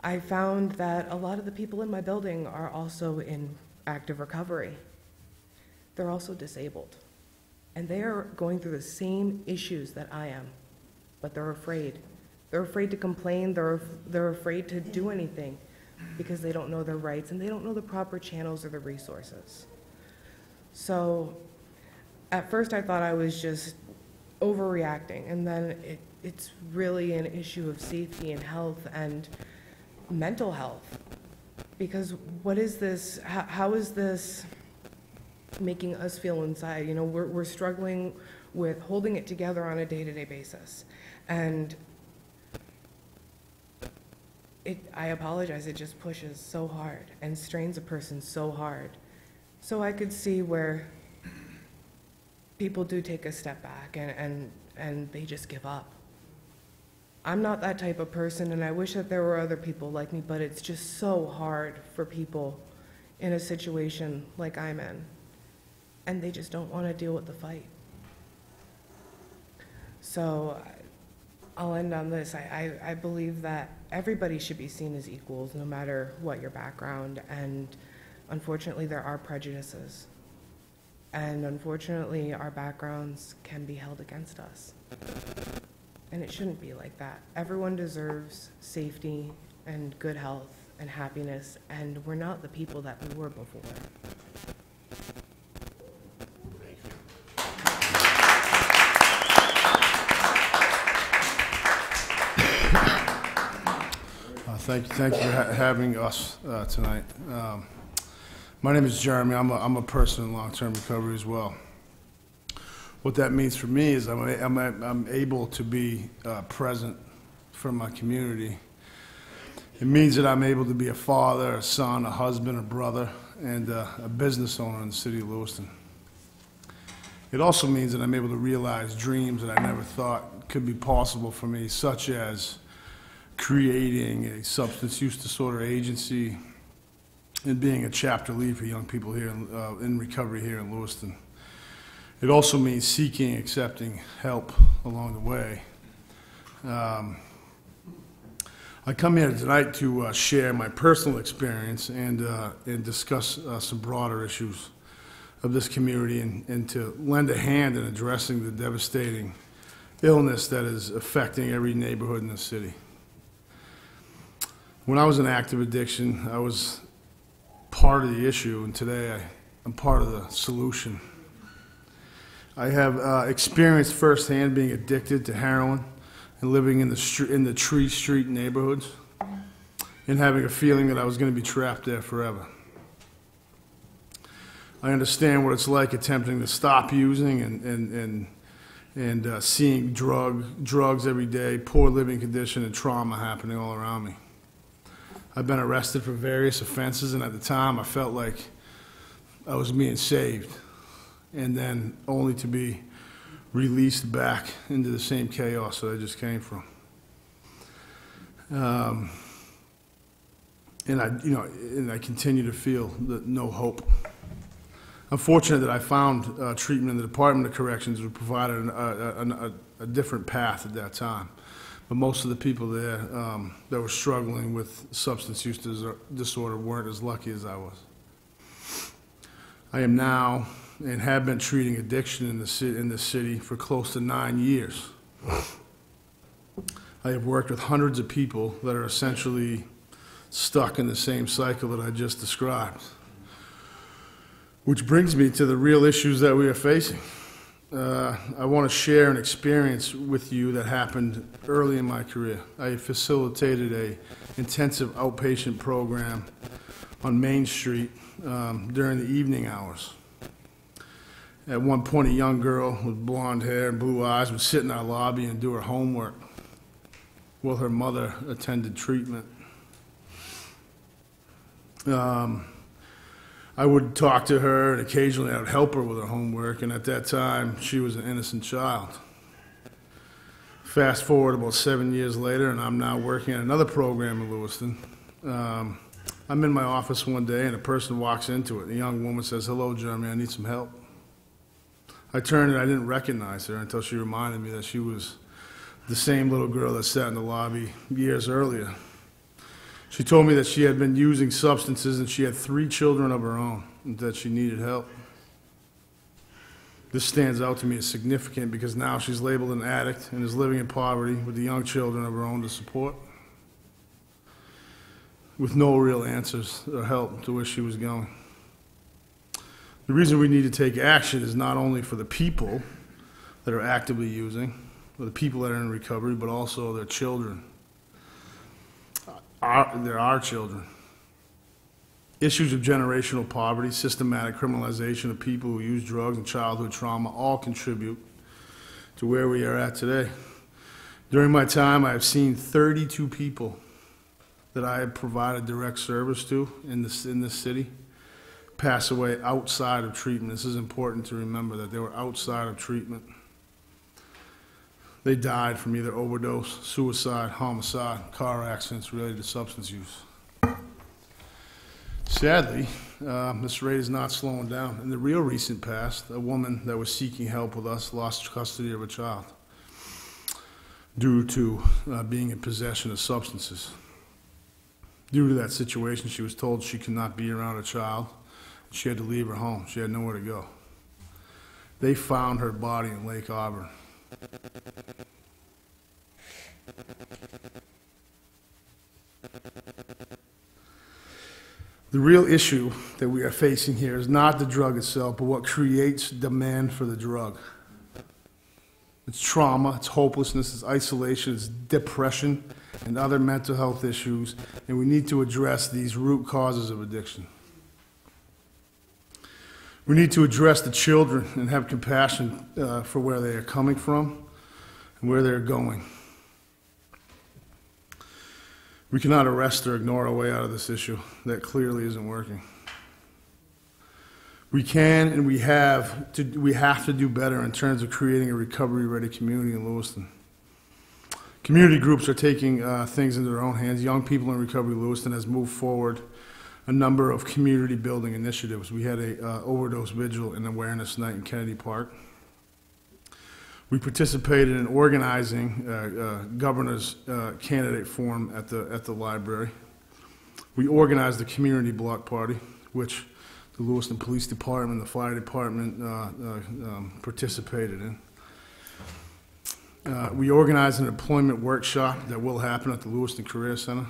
I found that a lot of the people in my building are also in active recovery. They're also disabled. And they are going through the same issues that I am, but they're afraid. They're afraid to complain, they're afraid to do anything because they don't know their rights and they don't know the proper channels or the resources. So at first I thought I was just overreacting, and then it's really an issue of safety and health and mental health. Because what is this, how is this making us feel inside? You know, we're struggling with holding it together on a day-to-day basis. And I apologize, it just pushes so hard and strains a person so hard. So I could see where people do take a step back and they just give up. I'm not that type of person, and I wish that there were other people like me, but it's just so hard for people in a situation like I'm in, and they just don't want to deal with the fight. So I'll end on this. I believe that everybody should be seen as equals, no matter what your background, and unfortunately there are prejudices. And unfortunately our backgrounds can be held against us. And it shouldn't be like that. Everyone deserves safety and good health and happiness, and we're not the people that we were before. Thank you for having us tonight. My name is Jeremy. I'm a person in long-term recovery as well. What that means for me is I'm able to be present for my community. It means that I'm able to be a father, a son, a husband, a brother, and a business owner in the city of Lewiston. It also means that I'm able to realize dreams that I never thought could be possible for me, such as creating a substance use disorder agency and being a chapter lead for young people here in recovery here in Lewiston. It also means seeking, accepting help along the way. I come here tonight to share my personal experience and discuss some broader issues of this community and to lend a hand in addressing the devastating illness that is affecting every neighborhood in the city. When I was in active addiction, I was part of the issue, and today I'm part of the solution. I have experienced firsthand being addicted to heroin and living in the Tree Street neighborhoods and having a feeling that I was going to be trapped there forever. I understand what it's like attempting to stop using and seeing drugs every day, poor living condition, and trauma happening all around me. I've been arrested for various offenses, and at the time I felt like I was being saved, and then only to be released back into the same chaos that I just came from. And I continue to feel no hope. I'm fortunate that I found treatment in the Department of Corrections, which provided a different path at that time. But most of the people there that were struggling with substance use disorder weren't as lucky as I was. I am now and have been treating addiction in the city for close to 9 years. I have worked with hundreds of people that are essentially stuck in the same cycle that I just described. Which brings me to the real issues that we are facing. I want to share an experience with you that happened early in my career. I facilitated an intensive outpatient program on Main Street during the evening hours. At one point, a young girl with blonde hair and blue eyes would sit in our lobby and do her homework while her mother attended treatment. I would talk to her, and occasionally I would help her with her homework, and at that time, she was an innocent child. Fast forward about 7 years later, and I'm now working at another program in Lewiston. I'm in my office one day, and a person walks into it. A young woman says, "Hello, Jeremy, I need some help." I turned and I didn't recognize her until she reminded me that she was the same little girl that sat in the lobby years earlier. She told me that she had been using substances and she had 3 children of her own and that she needed help. This stands out to me as significant because now she's labeled an addict and is living in poverty with the young children of her own to support, with no real answers or help to where she was going. The reason we need to take action is not only for the people that are actively using, or the people that are in recovery, but also their children. They're our children. Issues of generational poverty, systematic criminalization of people who use drugs, and childhood trauma all contribute to where we are at today. During my time, I have seen 32 people that I have provided direct service to in this city pass away outside of treatment. This is important to remember, that they were outside of treatment. They died from either overdose, suicide, homicide, car accidents related to substance use. Sadly, this rate is not slowing down. In the real recent past, a woman that was seeking help with us lost custody of a child due to being in possession of substances. Due to that situation, she was told she could not be around a child. She had to leave her home. She had nowhere to go. They found her body in Lake Auburn. The real issue that we are facing here is not the drug itself, but what creates demand for the drug. It's trauma, it's hopelessness, it's isolation, it's depression, and other mental health issues, and we need to address these root causes of addiction. We need to address the children and have compassion for where they are coming from and where they're going. We cannot arrest or ignore our way out of this issue. That clearly isn't working. We can and we have to do better in terms of creating a recovery-ready community in Lewiston. Community groups are taking things into their own hands. Young People in Recovery Lewiston has moved forward a number of community building initiatives. We had a overdose vigil and awareness night in Kennedy Park. We participated in organizing governor's candidate forum at the library. We organized the community block party, which the Lewiston Police Department, the Fire Department participated in. We organized an employment workshop that will happen at the Lewiston Career Center.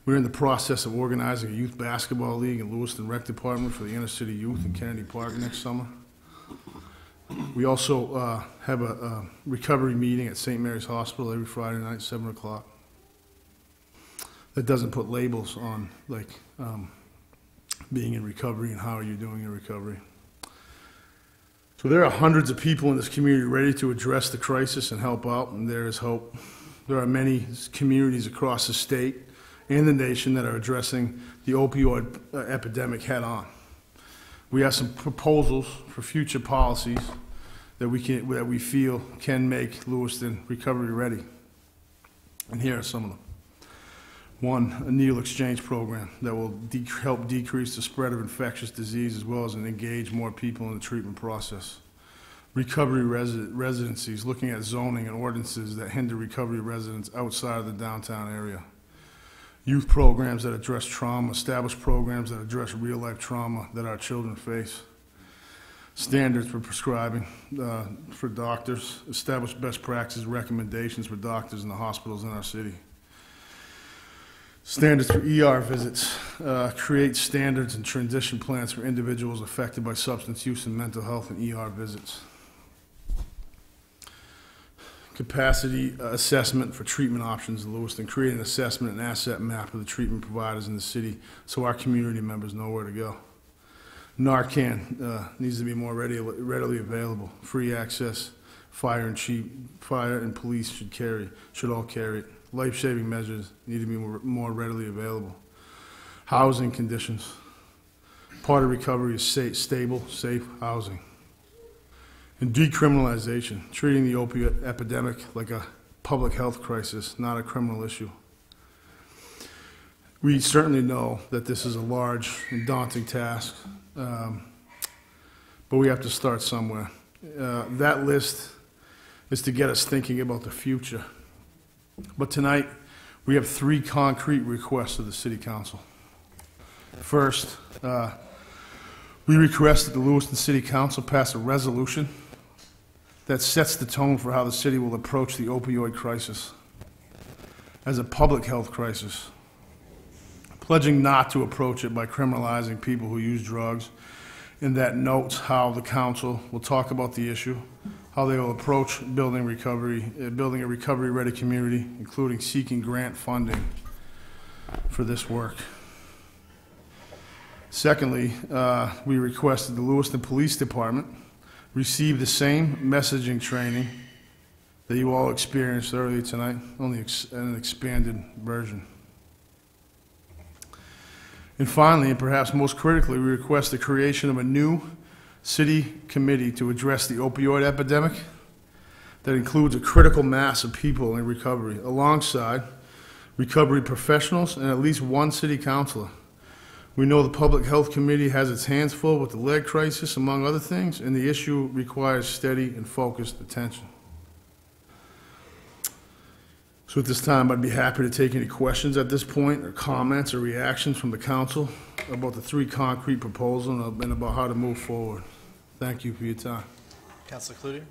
We're in the process of organizing a youth basketball league in Lewiston Rec Department for the inner city youth in Kennedy Park next summer. We also have a recovery meeting at St. Mary's Hospital every Friday night, 7 o'clock. That doesn't put labels on, like, being in recovery and how are you doing in recovery. So there are hundreds of people in this community ready to address the crisis and help out, and there is hope. There are many communities across the state and the nation that are addressing the opioid epidemic head on. We have some proposals for future policies that we feel can make Lewiston recovery ready. And here are some of them. One, a needle exchange program that will help decrease the spread of infectious disease as well as engage more people in the treatment process. Recovery residencies, looking at zoning and ordinances that hinder recovery residents outside of the downtown area. Youth programs that address trauma, establish programs that address real-life trauma that our children face. Standards for prescribing for doctors, establish best practices, recommendations for doctors in the hospitals in our city. Standards for ER visits, create standards and transition plans for individuals affected by substance use and mental health and ER visits. Capacity assessment for treatment options in Lewiston, create an assessment and asset map of the treatment providers in the city so our community members know where to go. Narcan needs to be more readily available. Free access, fire and police should all carry it. Life-saving measures need to be more readily available. Housing conditions. Part of recovery is stable, safe housing. And decriminalization, treating the opiate epidemic like a public health crisis, not a criminal issue. We certainly know that this is a large and daunting task, but we have to start somewhere. That list is to get us thinking about the future. But tonight, we have 3 concrete requests of the City Council. First, we request that the Lewiston City Council pass a resolution that sets the tone for how the city will approach the opioid crisis as a public health crisis, pledging not to approach it by criminalizing people who use drugs, and that notes how the council will talk about the issue, how they will approach building a recovery-ready community, including seeking grant funding for this work. Secondly, we request that the Lewiston Police Department receive the same messaging training that you all experienced earlier tonight, only an expanded version. And finally, and perhaps most critically, we request the creation of a new city committee to address the opioid epidemic that includes a critical mass of people in recovery, alongside recovery professionals and at least 1 city councilor. We know the Public Health Committee has its hands full with the lead crisis, among other things, and the issue requires steady and focused attention. So at this time, I'd be happy to take any questions at this point, or comments or reactions from the council about the 3 concrete proposals and about how to move forward. Thank you for your time. Councilor Cloutier?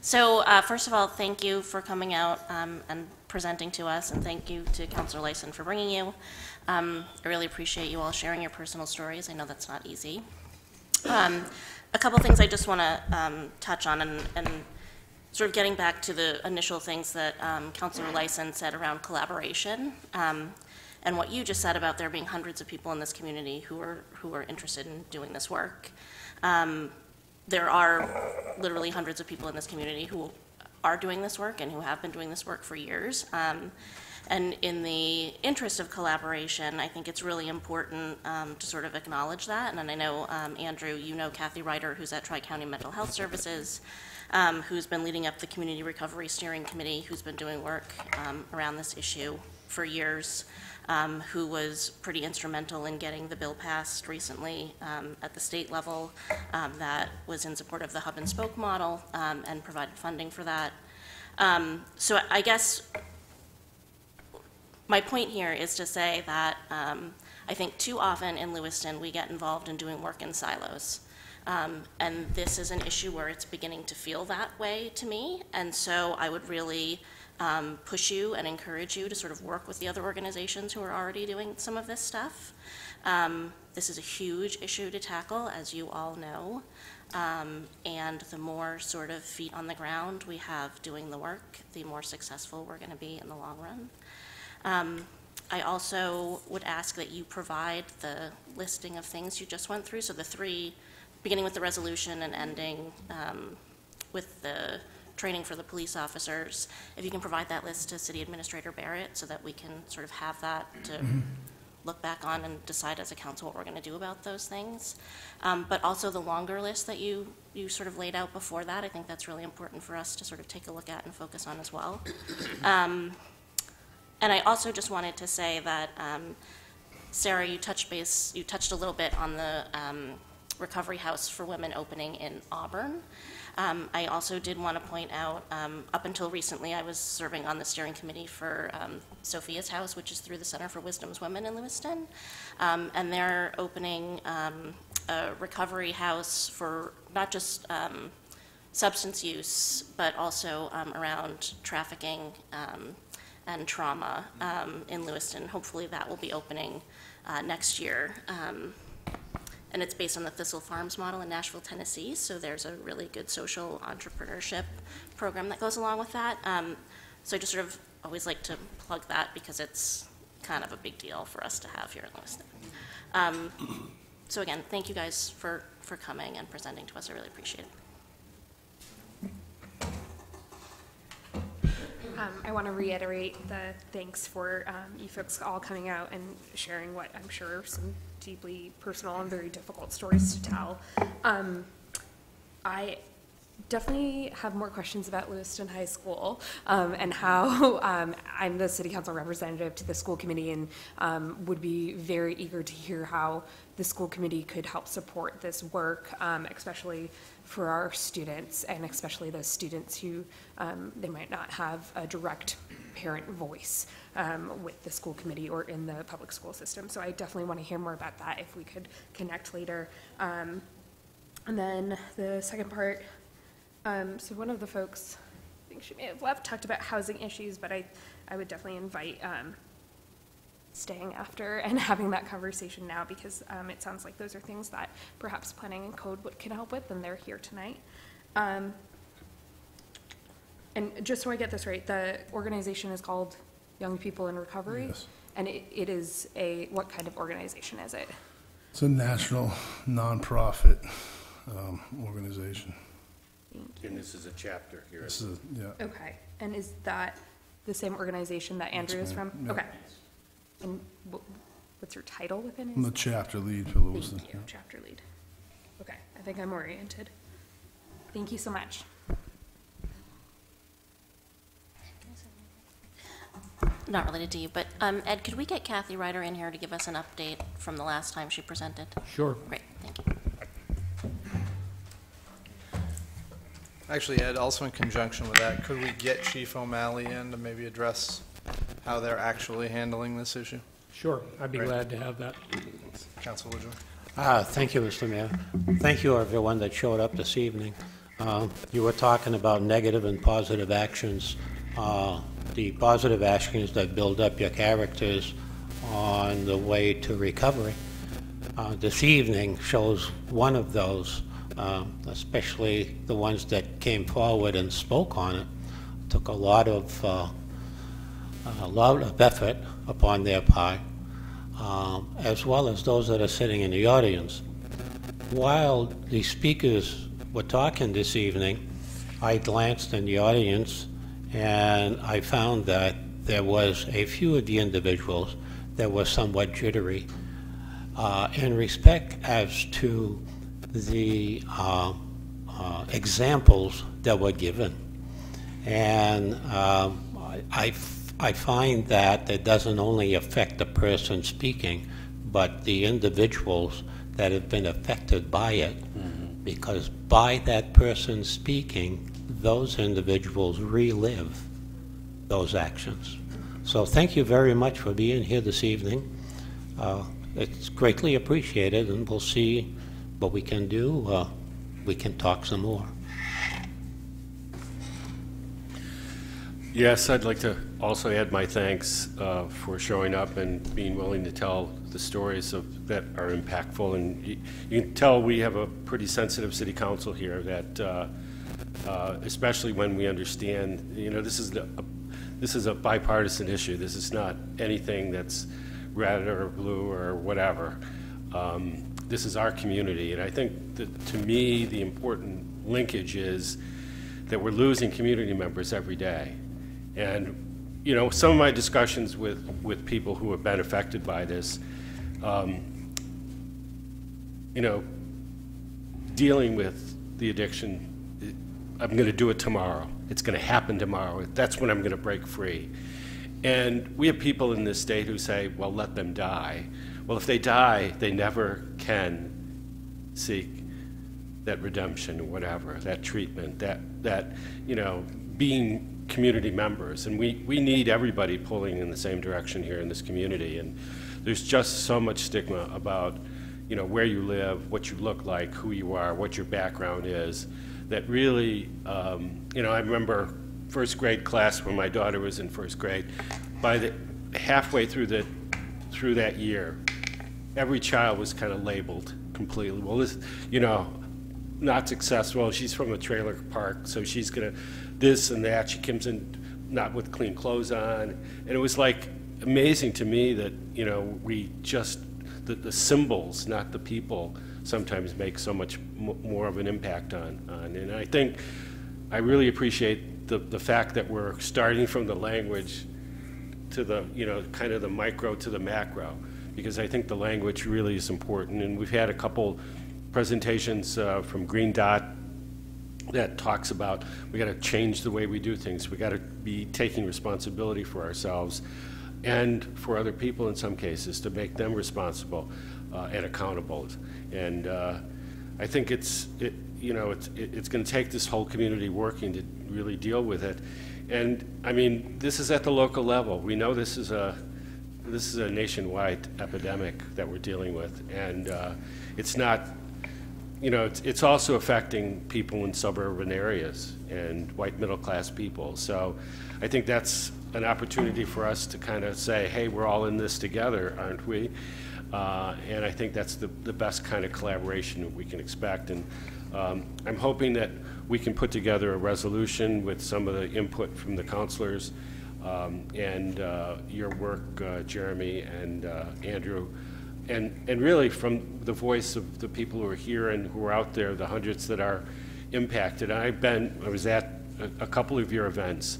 So first of all, thank you for coming out and presenting to us, and thank you to Councilor Lewiston for bringing you. I really appreciate you all sharing your personal stories. I know that's not easy. A couple things I just want to touch on, and sort of getting back to the initial things that Councilor Lewiston said around collaboration, and what you just said about there being hundreds of people in this community who are interested in doing this work. There are literally hundreds of people in this community who are doing this work and who have been doing this work for years. And in the interest of collaboration, I think it's really important to sort of acknowledge that. And I know, Andrew, you know Kathy Ryder, who's at Tri-County Mental Health Services, who's been leading up the Community Recovery Steering Committee, who's been doing work around this issue for years, who was pretty instrumental in getting the bill passed recently at the state level that was in support of the hub and spoke model and provided funding for that. So I guess my point here is to say that I think too often in Lewiston we get involved in doing work in silos. And this is an issue where it's beginning to feel that way to me. And so I would really push you and encourage you to sort of work with the other organizations who are already doing some of this stuff. This is a huge issue to tackle, as you all know. And the more sort of feet on the ground we have doing the work, the more successful we're going to be in the long run. I also would ask that you provide the listing of things you just went through. So the 3, beginning with the resolution and ending with the training for the police officers, if you can provide that list to City Administrator Barrett so that we can sort of have that to look back on and decide as a council what we're going to do about those things. But also the longer list that you sort of laid out before that, I think that's really important for us to sort of take a look at and focus on as well. And I also just wanted to say that, Sarah, you touched a little bit on the recovery house for women opening in Auburn. I also did want to point out, up until recently, I was serving on the steering committee for Sophia's House, which is through the Center for Wisdom's Women in Lewiston. And they're opening a recovery house for not just substance use, but also around trafficking and trauma in Lewiston. Hopefully that will be opening next year. And it's based on the Thistle Farms model in Nashville, Tennessee, so there's a really good social entrepreneurship program that goes along with that. So I just sort of always like to plug that because it's kind of a big deal for us to have here in Lewiston. So again, thank you guys for coming and presenting to us. I really appreciate it. I want to reiterate the thanks for you folks all coming out and sharing what I'm sure are some deeply personal and very difficult stories to tell. I definitely have more questions about Lewiston High School and how I'm the city council representative to the school committee and would be very eager to hear how the school committee could help support this work, especially for our students and especially those students who they might not have a direct parent voice with the school committee or in the public school system. So I definitely want to hear more about that if we could connect later. And then the second part, so one of the folks, I think she may have left, talked about housing issues, but I would definitely invite staying after and having that conversation now, because it sounds like those are things that perhaps planning and code can help with, and they're here tonight. And just so I get this right, the organization is called Young People in Recovery? Yes. And it is what kind of organization is it? It's a national nonprofit organization. And this is a chapter here. This is, yeah. Okay, and is that the same organization that Andrew is from? Yeah. Okay. And what's your title within it? I'm the chapter lead for Lewiston. Thank you, chapter lead. Okay, I think I'm oriented. Thank you so much. Not related to you, but Ed, could we get Kathy Ryder in here to give us an update from the last time she presented? Sure. Great, thank you. Actually, Ed, also in conjunction with that, could we get Chief O'Malley in to maybe address how they're actually handling this issue? Sure, I'd be Great. glad to have that. Council LaJoy. Thank you, Mr. Mayor. Thank you, everyone that showed up this evening. You were talking about negative and positive actions. The positive actions that build up your characters on the way to recovery. This evening shows one of those, especially the ones that came forward and spoke on it. Took a lot of effort upon their part, as well as those that are sitting in the audience. While the speakers were talking this evening, I glanced in the audience and I found that there was a few of the individuals that were somewhat jittery in respect as to the examples that were given. And I find that it doesn't only affect the person speaking, but the individuals that have been affected by it, because by that person speaking, those individuals relive those actions. So thank you very much for being here this evening. It's greatly appreciated, and we'll see what we can do. We can talk some more. Yes, I'd like to also add my thanks for showing up and being willing to tell the stories that are impactful. And you can tell we have a pretty sensitive city council here that, especially when we understand, you know, this is a bipartisan issue. This is not anything that's red or blue or whatever. This is our community, and I think that, to me, the important linkage is that we're losing community members every day. And, you know, some of my discussions with people who have been affected by this, you know, dealing with the addiction, I'm going to do it tomorrow. It's going to happen tomorrow. That's when I'm going to break free. And we have people in this state who say, well, let them die. Well, if they die, they never can seek that redemption or whatever, that treatment, that you know, being community members. And we need everybody pulling in the same direction here in this community. And there's just so much stigma about, you know, where you live, what you look like, who you are, what your background is, that really, you know, I remember first grade class when my daughter was in first grade. By the halfway through that year, every child was kind of labeled completely. Well, this, you know, not successful. She's from a trailer park, so she's gonna this and that. She comes in not with clean clothes on, and it was like amazing to me that, you know, we just the symbols, not the people, sometimes make so much more of an impact on. And I think I really appreciate the fact that we're starting from the language to the, you know, kind of the micro to the macro, because I think the language really is important. And we've had a couple presentations from Green Dot that talks about we got to change the way we do things. We got to be taking responsibility for ourselves and for other people in some cases, to make them responsible and accountable. And I think it's going to take this whole community working to really deal with it. And I mean, this is at the local level. We know this is a nationwide epidemic that we're dealing with, and it's not. It's also affecting people in suburban areas and white middle-class people. So I think that's an opportunity for us to kind of say, hey, we're all in this together, aren't we? And I think that's the best kind of collaboration that we can expect. And I'm hoping that we can put together a resolution with some of the input from the counselors and your work, Jeremy and Andrew, and really from the voice of the people who are here and who are out there, the hundreds that are impacted. I was at a couple of your events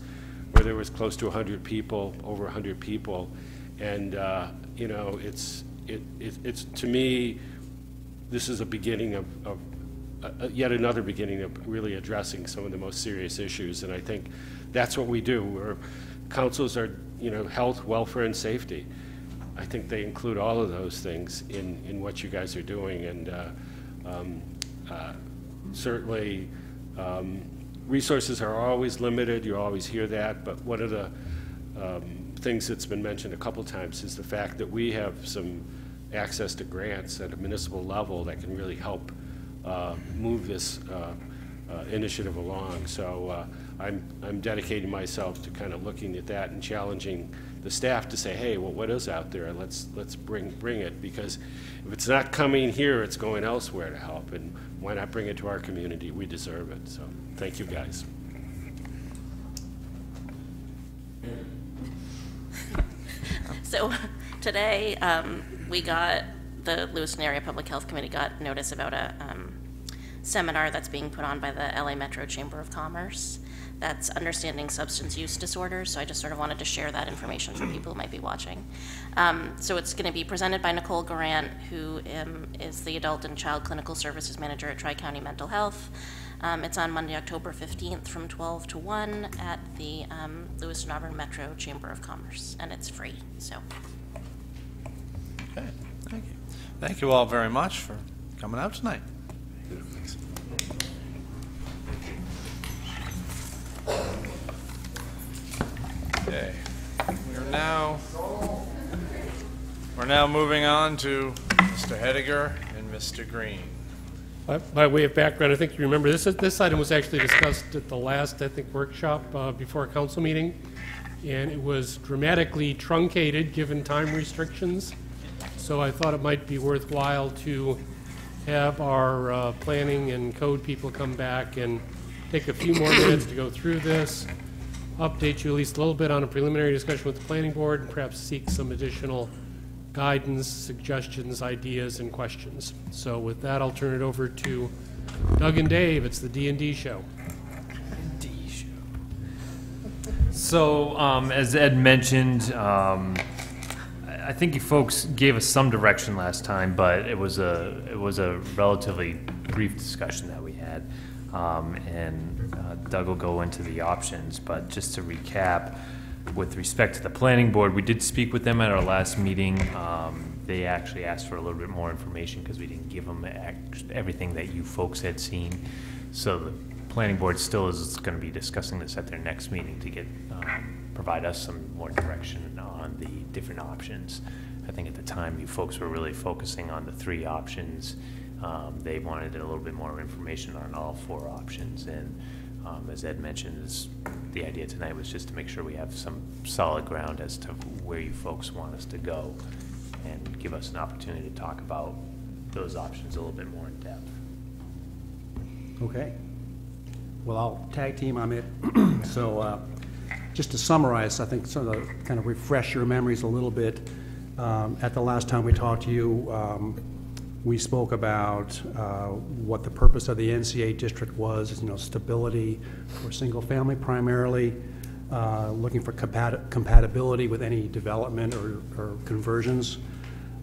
where there was close to 100 people, over 100 people, and it's to me, this is a beginning of yet another beginning of really addressing some of the most serious issues, and I think that's what we do. Councils are, health, welfare, and safety. I think they include all of those things in what you guys are doing, and certainly resources are always limited. You always hear that, but one of the things that's been mentioned a couple times is the fact that we have some access to grants at a municipal level that can really help move this initiative along. So I'm dedicating myself to kind of looking at that and challenging the staff to say, hey, well, what is out there? Let's bring it, because if it's not coming here, it's going elsewhere to help, and why not bring it to our community? We deserve it. So thank you, guys. So today, the Lewiston Area Public Health Committee got notice about a seminar that's being put on by the LA Metro Chamber of Commerce. That's understanding substance use disorders, so I just sort of wanted to share that information for people who might be watching. So it's going to be presented by Nicole Garant, who is the Adult and Child Clinical Services Manager at Tri-County Mental Health. It's on Monday, October 15th from 12 to 1 at the Lewiston Auburn Metro Chamber of Commerce, and it's free. So. Okay, thank you. Thank you all very much for coming out tonight. Okay, we're now moving on to Mr. Hediger and Mr. Green. By way of background, I think you remember this item was actually discussed at the last, workshop before a council meeting, and it was dramatically truncated given time restrictions. So I thought it might be worthwhile to have our planning and code people come back and take a few more minutes to go through this, update you at least a little bit on a preliminary discussion with the planning board, and perhaps seek some additional guidance, suggestions, ideas, and questions. So with that, I'll turn it over to Doug and Dave. It's the D&D show. So as Ed mentioned, I think you folks gave us some direction last time, but it was a relatively brief discussion that we had, and Doug will go into the options. But just to recap, with respect to the planning board, we did speak with them at our last meeting. They actually asked for a little bit more information because we didn't give them everything that you folks had seen. So the planning board still is going to be discussing this at their next meeting to get provide us some more direction on the different options. I think at the time you folks were really focusing on the 3 options. They wanted a little bit more information on all 4 options, and as Ed mentioned, the idea tonight was just to make sure we have some solid ground as to where you folks want us to go, and give us an opportunity to talk about those options a little bit more in depth. Okay. Well, I'll tag team on it. So just to summarize, I think sort of kind of refresh your memories a little bit. At the last time we talked to you, we spoke about what the purpose of the NCA district was, stability for single family primarily, looking for compatibility with any development or conversions.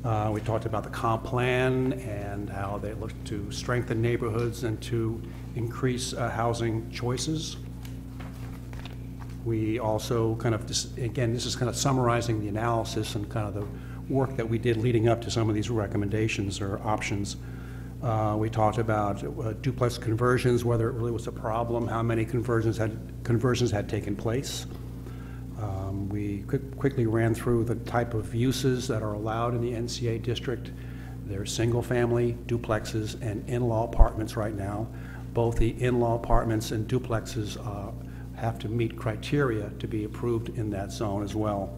We talked about the comp plan and how they look to strengthen neighborhoods and to increase housing choices. We also kind of, again, this is kind of summarizing the analysis and kind of the work that we did leading up to some of these recommendations or options. We talked about duplex conversions, whether it really was a problem, how many conversions had taken place. We quickly ran through the type of uses that are allowed in the NCA district. There are single-family, duplexes, and in-law apartments right now. Both the in-law apartments and duplexes have to meet criteria to be approved in that zone as well.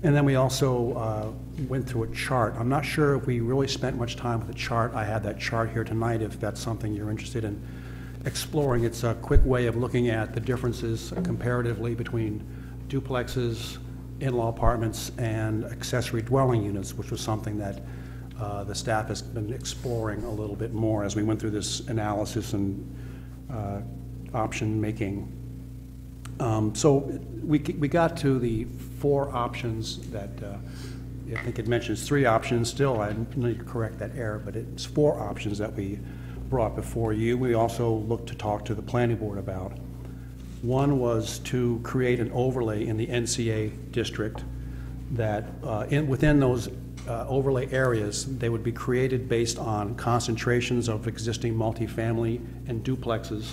And then we also went through a chart. I'm not sure if we really spent much time with the chart. I have that chart here tonight if that's something you're interested in exploring. It's a quick way of looking at the differences comparatively between duplexes, in-law apartments, and accessory dwelling units, which was something that the staff has been exploring a little bit more as we went through this analysis and option making. So we got to the 4 options that I think it mentions 3 options. Still, I need to correct that error, but it's 4 options that we brought before you. We also looked to talk to the planning board about. One was to create an overlay in the NCA district that within those overlay areas, they would be created based on concentrations of existing multifamily and duplexes,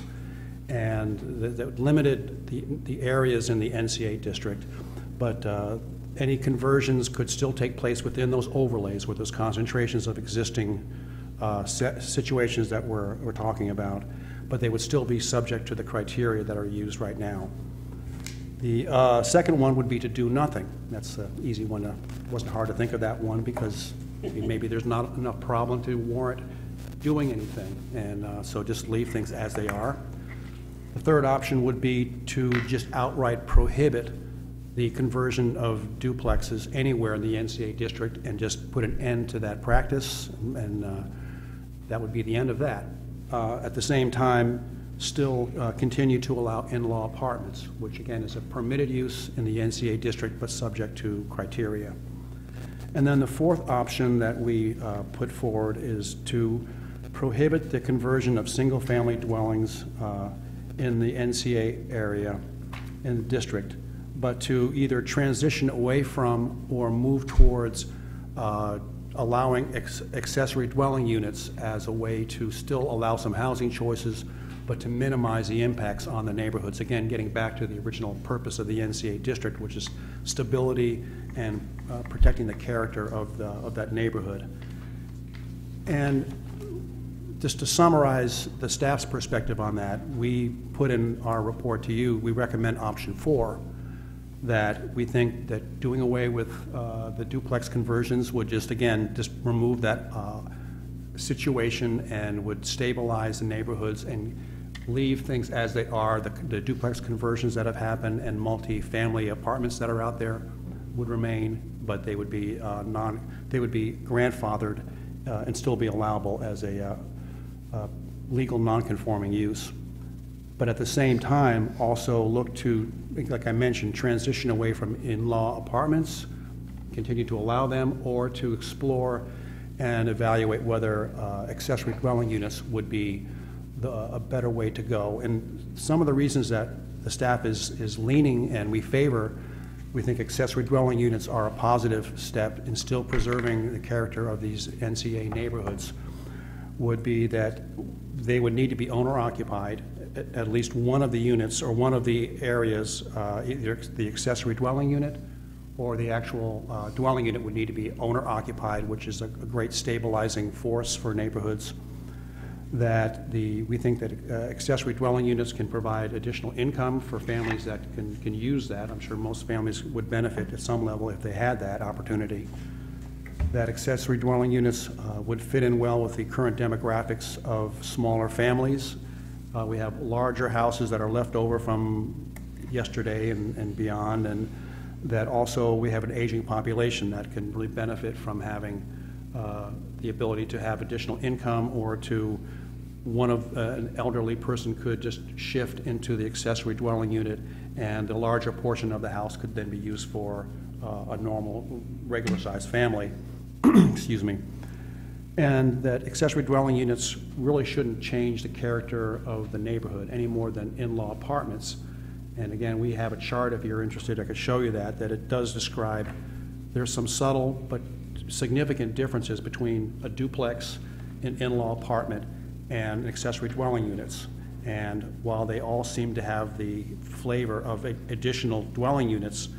and that limited the areas in the NCA district. But any conversions could still take place within those overlays with those concentrations of existing situations that we're talking about, but they would still be subject to the criteria that are used right now. The second one would be to do nothing. That's an easy one. It wasn't hard to think of that one because maybe there's not enough problem to warrant doing anything, and so just leave things as they are. The third option would be to just outright prohibit the conversion of duplexes anywhere in the NCA district and just put an end to that practice, and that would be the end of that. At the same time, still continue to allow in-law apartments, which again is a permitted use in the NCA district but subject to criteria. And then the fourth option that we put forward is to prohibit the conversion of single-family dwellings in the NCA area in the district, but to either transition away from or move towards allowing accessory dwelling units as a way to still allow some housing choices, but to minimize the impacts on the neighborhoods. Again, getting back to the original purpose of the NCA district, which is stability and protecting the character of that neighborhood. And just to summarize the staff's perspective on that, we put in our report to you, we recommend option 4, that we think that doing away with the duplex conversions would just remove that situation and would stabilize the neighborhoods and leave things as they are. The duplex conversions that have happened and multi-family apartments that are out there would remain, but they would be grandfathered and still be allowable as a legal non-conforming use. But at the same time, also look to, like I mentioned, transition away from in-law apartments, continue to allow them, or to explore and evaluate whether accessory dwelling units would be a better way to go. And some of the reasons that the staff is leaning and we favor, we think accessory dwelling units are a positive step in still preserving the character of these NCA neighborhoods, would be that they would need to be owner-occupied. At least one of the units or one of the areas, either the accessory dwelling unit or the actual dwelling unit would need to be owner-occupied, which is a great stabilizing force for neighborhoods. That we think that accessory dwelling units can provide additional income for families that can use that. I'm sure most families would benefit at some level if they had that opportunity. That accessory dwelling units would fit in well with the current demographics of smaller families. We have larger houses that are left over from yesterday and beyond, and that also we have an aging population that can really benefit from having the ability to have additional income, or to an elderly person could just shift into the accessory dwelling unit, and the larger portion of the house could then be used for a normal, regular-sized family. excuse me, and that accessory dwelling units really shouldn't change the character of the neighborhood any more than in-law apartments. And again, we have a chart, if you're interested, I could show you that it does describe, there's some subtle but significant differences between a duplex, an in-law apartment, and accessory dwelling units. And while they all seem to have the flavor of additional dwelling units,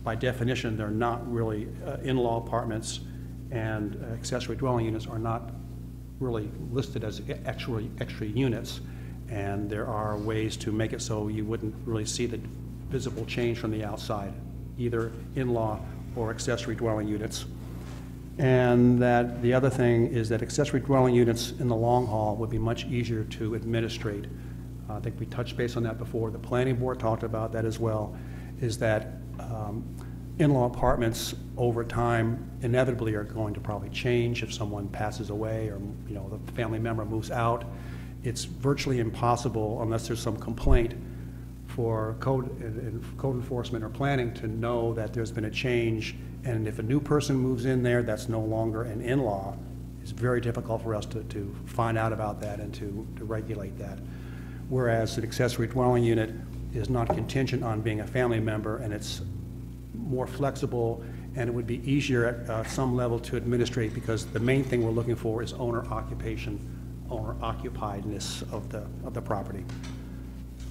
by definition, they're not really in-law apartments, and accessory dwelling units are not really listed as extra units. And there are ways to make it so you wouldn't really see the visible change from the outside, either in-law or accessory dwelling units. And that the other thing is that accessory dwelling units in the long haul would be much easier to administrate. I think we touched base on that before. The planning board talked about that as well, is that in-law apartments over time inevitably are going to probably change if someone passes away or the family member moves out. It's virtually impossible, unless there's some complaint, for code enforcement or planning to know that there's been a change. And if a new person moves in there that's no longer an in-law, it's very difficult for us to find out about that and to regulate that. Whereas an accessory dwelling unit is not contingent on being a family member, and it's more flexible, and it would be easier at some level to administrate, because the main thing we're looking for is owner-occupiedness of the property.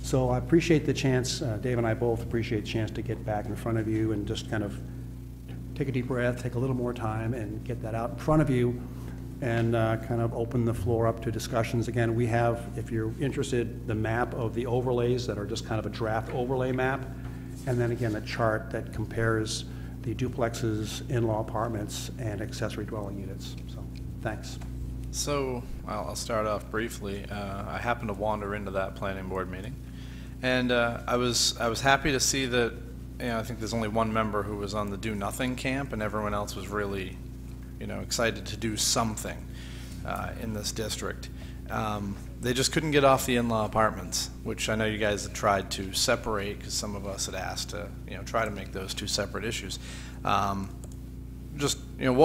So I appreciate the chance, Dave and I both appreciate the chance to get back in front of you and just kind of take a deep breath, take a little more time, and get that out in front of you, and kind of open the floor up to discussions. Again, we have, if you're interested, the map of the overlays that are just kind of a draft overlay map, and then again a chart that compares the duplexes, in-law apartments, and accessory dwelling units. So, thanks. So, well, I'll start off briefly. I happened to wander into that planning board meeting, and I was happy to see that. I think there's only one member who was on the do nothing camp, and everyone else was really, excited to do something in this district. They just couldn't get off the in-law apartments, which I know you guys had tried to separate, because some of us had asked to, try to make those two separate issues. What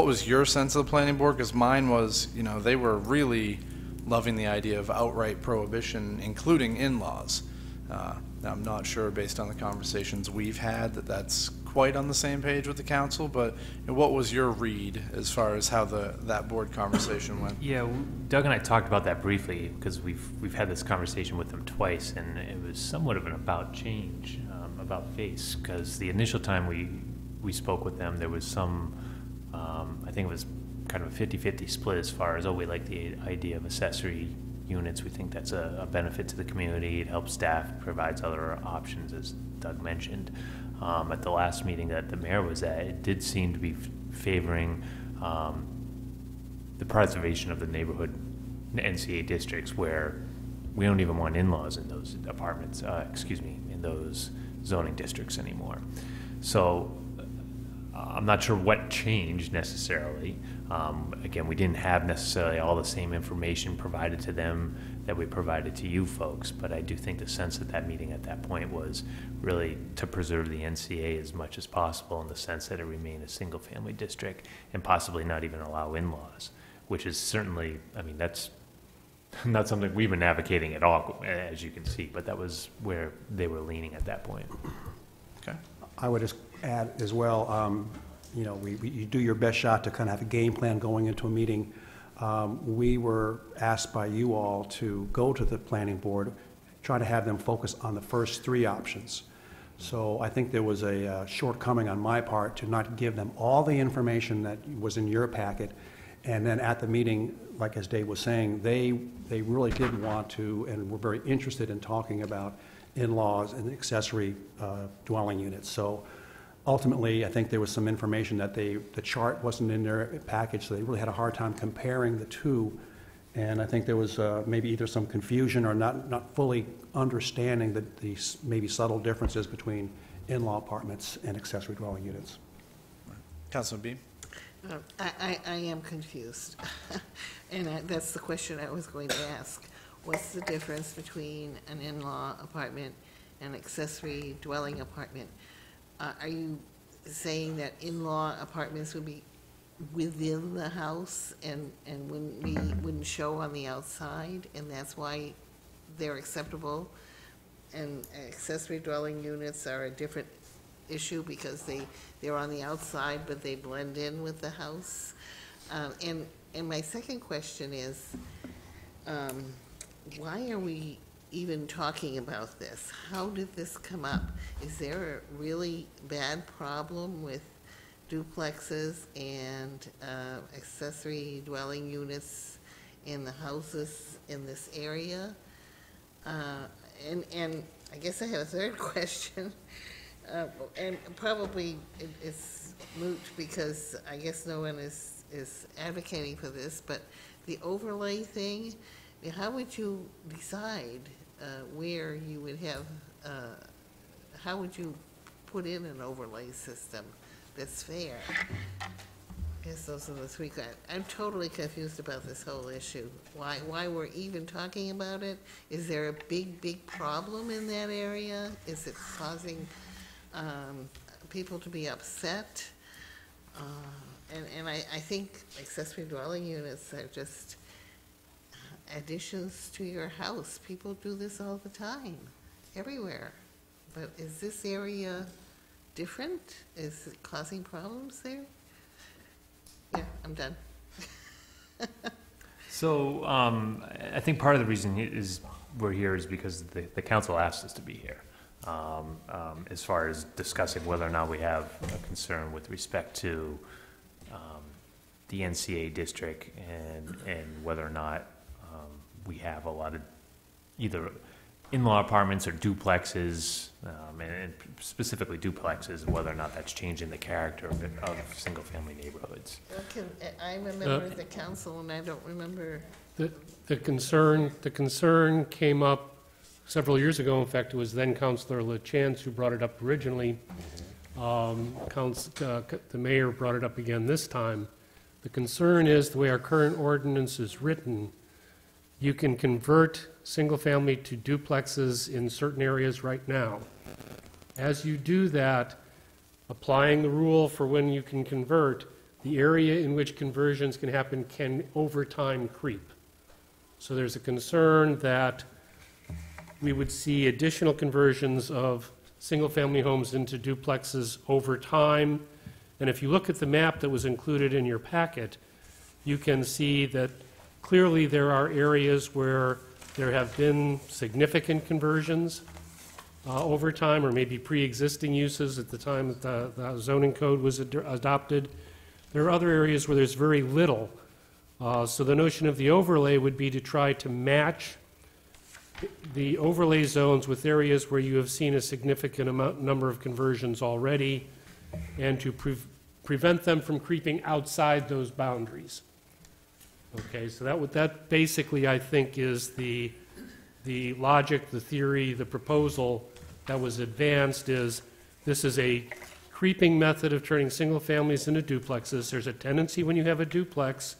was your sense of the planning board? Because mine was, they were really loving the idea of outright prohibition, including in-laws. Now, I'm not sure, based on the conversations we've had, that that's quite on the same page with the council, but what was your read as far as how that board conversation went? Yeah, Doug and I talked about that briefly, because we've had this conversation with them twice, and it was somewhat of an about change, about face, because the initial time we spoke with them, there was some, I think it was kind of a 50-50 split as far as, we like the idea of accessory units. We think that's a benefit to the community. It helps staff, provides other options, as Doug mentioned. At the last meeting that the mayor was at, it did seem to be favoring the preservation of the neighborhood NCA districts, where we don't even want in-laws in those apartments, in those zoning districts anymore. So I'm not sure what changed necessarily. Again, we didn't have necessarily all the same information provided to them that we provided to you folks, but I do think the sense at that meeting at that point was really to preserve the NCA as much as possible, in the sense that it remain a single-family district and possibly not even allow in-laws, which is certainly, that's not something we've been advocating at all, as you can see, but that was where they were leaning at that point. Okay. I would just add as well, you do your best shot to kind of have a game plan going into a meeting. We were asked by you all to go to the planning board, try to have them focus on the first three options. So I think there was a shortcoming on my part to not give them all the information that was in your packet. And then at the meeting, like as Dave was saying, they really did want to and were very interested in talking about in-laws and accessory dwelling units. So ultimately, I think there was some information that the chart wasn't in their package, so they really had a hard time comparing the two. And I think there was maybe either some confusion or not fully understanding the maybe subtle differences between in-law apartments and accessory dwelling units. Councilman Beam? I am confused, and that's the question I was going to ask. What's the difference between an in-law apartment and accessory dwelling apartment? Are you saying that in-law apartments would be within the house and wouldn't show on the outside, and that's why they're acceptable. And accessory dwelling units are a different issue because they're on the outside, but they blend in with the house. And my second question is, why are we even talking about this? How did this come up? Is there a really bad problem with duplexes and accessory dwelling units in the houses in this area? And I guess I have a third question, and probably it's moot because I guess no one is advocating for this, but the overlay thing, how would you decide where you would have, how would you put in an overlay system that's fair? I guess those are the three. I'm totally confused about this whole issue. Why we're even talking about it? Is there a big problem in that area? Is it causing people to be upset? And I think accessory dwelling units are just additions to your house. People do this all the time, everywhere. But is this area different? Is it causing problems there? Yeah, I'm done. So I think part of the reason we're here is because the council asked us to be here, as far as discussing whether or not we have a concern with respect to the NCA district and whether or not we have a lot of either in-law apartments or duplexes, and specifically duplexes, and whether or not that's changing the character of single-family neighborhoods. I'm a member of the council, and I don't remember. The concern came up several years ago. In fact, it was then Councilor LaChance who brought it up originally. The mayor brought it up again this time. The concern is the way our current ordinance is written, you can convert single-family to duplexes in certain areas right now. As you do that, applying the rule for when you can convert, the area in which conversions can happen can over time creep. So there's a concern that we would see additional conversions of single-family homes into duplexes over time. And if you look at the map that was included in your packet, you can see that clearly there are areas where there have been significant conversions over time, or maybe pre-existing uses at the time that the zoning code was adopted. There are other areas where there's very little. So the notion of the overlay would be to try to match the overlay zones with areas where you have seen a significant number of conversions already, and to prevent them from creeping outside those boundaries. Okay, so that basically, I think, is the logic, the theory, the proposal that was advanced. Is this is a creeping method of turning single families into duplexes. There's a tendency when you have a duplex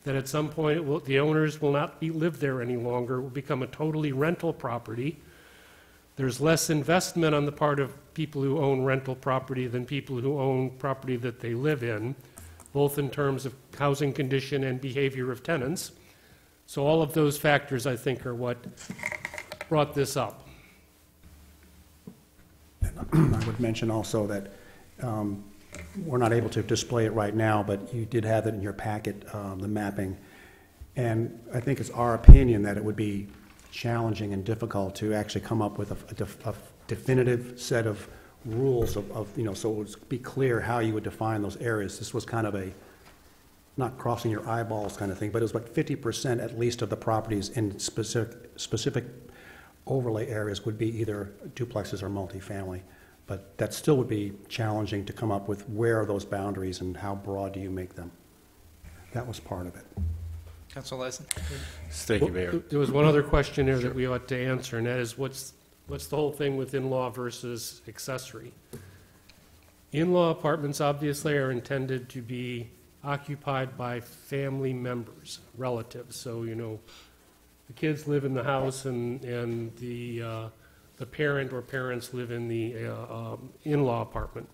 that at some point the owners will not live there any longer. It will become a totally rental property. There's less investment on the part of people who own rental property than people who own property that they live in, both in terms of housing condition and behavior of tenants. So all of those factors, I think, are what brought this up. I would mention also that we're not able to display it right now, but you did have it in your packet, the mapping. And I think it's our opinion that it would be challenging and difficult to actually come up with a definitive set of rules so it would be clear how you would define those areas. This was kind of a not crossing your eyeballs kind of thing, but it was about 50% at least of the properties in specific overlay areas would be either duplexes or multifamily. But that still would be challenging to come up with where are those boundaries and how broad do you make them. That was part of it. Councilor Lyson? Thank you, Mayor. There was one other question there that we ought to answer, and that is what's the whole thing with in-law versus accessory? In-law apartments obviously are intended to be occupied by family members, relatives. So, the kids live in the house and the parent or parents live in the in-law apartment.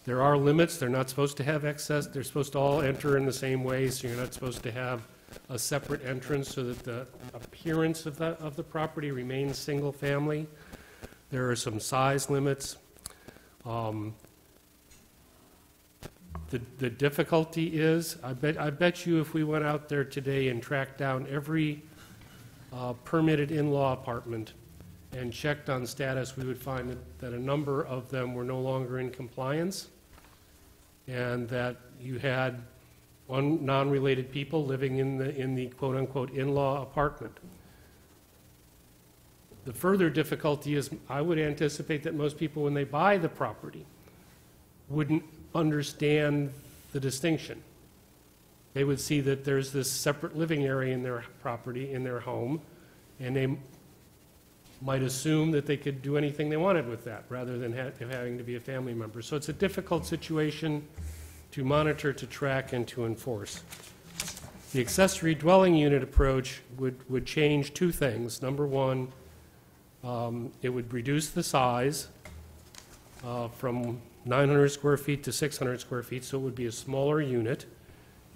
There are limits. They're not supposed to have excess. They're supposed to all enter in the same way, so you're not supposed to have a separate entrance so that the appearance of the property remains single family. There are some size limits. The difficulty is, I bet you if we went out there today and tracked down every permitted in-law apartment and checked on status, we would find that a number of them were no longer in compliance, and that you had non-related people living in the quote-unquote in-law apartment. The further difficulty is, I would anticipate that most people, when they buy the property, wouldn't understand the distinction. They would see that there's this separate living area in their property, in their home, and they might assume that they could do anything they wanted with that, rather than having to be a family member. So it's a difficult situation to monitor, to track, and to enforce. The accessory dwelling unit approach would change two things. Number one, it would reduce the size from 900 square feet to 600 square feet, so it would be a smaller unit.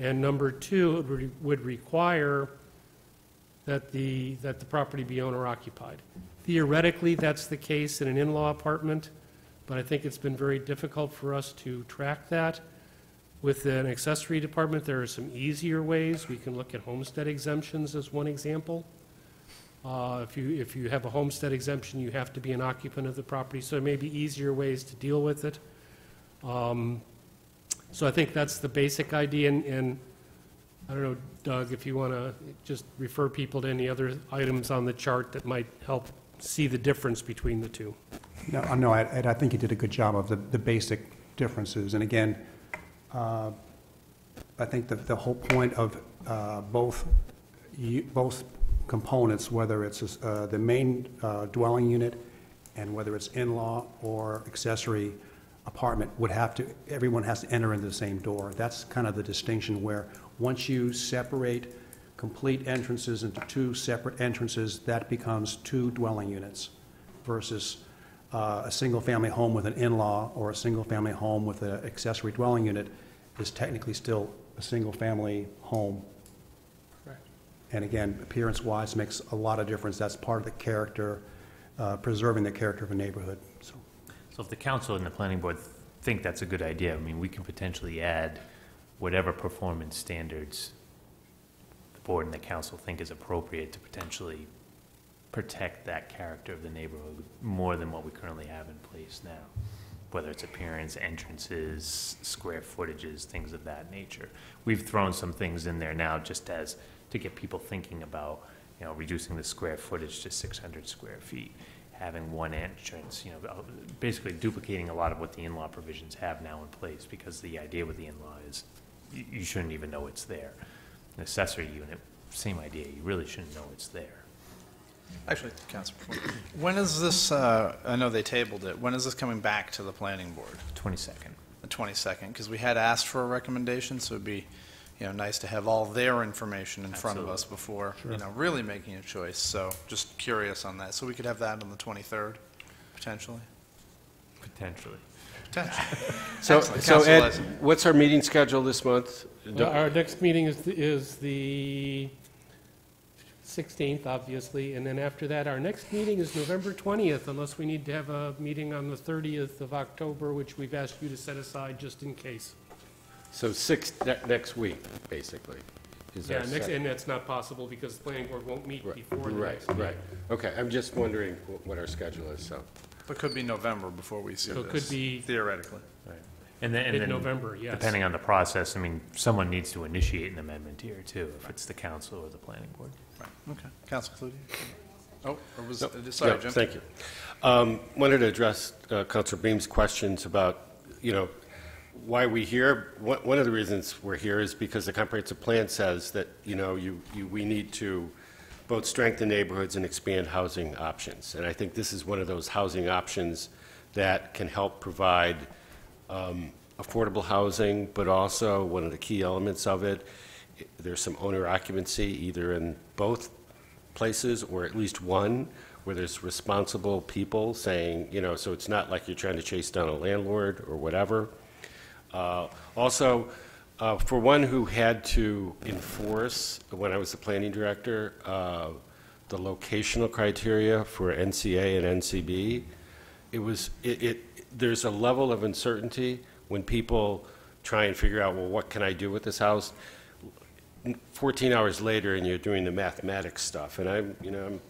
And number two, it would require that the property be owner occupied. Theoretically, that's the case in an in-law apartment, but I think it's been very difficult for us to track that. With an accessory department, there are some easier ways. We can look at homestead exemptions as one example. If you have a homestead exemption, you have to be an occupant of the property, so there may be easier ways to deal with it. So I think that's the basic idea, and I don't know, Doug, if you want to just refer people to any other items on the chart that might help see the difference between the two. No, Ed, I think you did a good job of the basic differences. And again, I think that the whole point of both components, whether it's the main dwelling unit and whether it's in-law or accessory apartment, everyone has to enter into the same door. That's kind of the distinction, where once you separate complete entrances into two separate entrances, that becomes two dwelling units versus a single-family home with an in-law or a single-family home with an accessory dwelling unit is technically still a single-family home. Correct. And again, appearance-wise makes a lot of difference. That's part of the character, preserving the character of a neighborhood. So if the council and the planning board think that's a good idea, I mean, we can potentially add whatever performance standards the board and the council think is appropriate to potentially protect that character of the neighborhood more than what we currently have in place now, whether it's appearance, entrances, square footages, things of that nature. We've thrown some things in there now just as to get people thinking about, you know, reducing the square footage to 600 square feet, having one entrance, you know, basically duplicating a lot of what the in-law provisions have now in place, because the idea with the in-law is you shouldn't even know it's there. An accessory unit, same idea, you really shouldn't know it's there. Actually, Councilor, when is this, I know they tabled it, when is this coming back to the planning board? 22nd. The 22nd, because we had asked for a recommendation, so it'd be, you know, nice to have all their information in front of us before, you know, really making a choice. So just curious on that. So we could have that on the 23rd, potentially? Potentially. So Excellent. Ed, what's our meeting schedule this month? Well, our next meeting is the 16th, obviously, and then after that, our next meeting is November 20th, unless we need to have a meeting on the 30th of October, which we've asked you to set aside just in case. So next week, basically. Yeah, and that's not possible because the planning board won't meet before the next meeting. Right. Okay, I'm just wondering what our schedule is, so. It could be November before we see this. So it could be theoretically. Right. And then mid-November, yes. Depending on the process, I mean, someone needs to initiate an amendment here too, if it's the council or the planning board. Right. Okay. Council Cludier? Oh, or was sorry, Jim. Thank you. Wanted to address Councilor Beam's questions about, you know, why we here. One of the reasons we're here is because the comprehensive plan says that, you know, we need to both strengthen neighborhoods and expand housing options. And I think this is one of those housing options that can help provide affordable housing, but also one of the key elements of it, there's some owner occupancy either in both places or at least one, where there's responsible people saying, you know, so it's not like you're trying to chase down a landlord or whatever. Also, for one who had to enforce, when I was the planning director, the locational criteria for NCA and NCB, there's a level of uncertainty when people try and figure out, well, what can I do with this house? 14 hours later, and you're doing the mathematics stuff. And I'm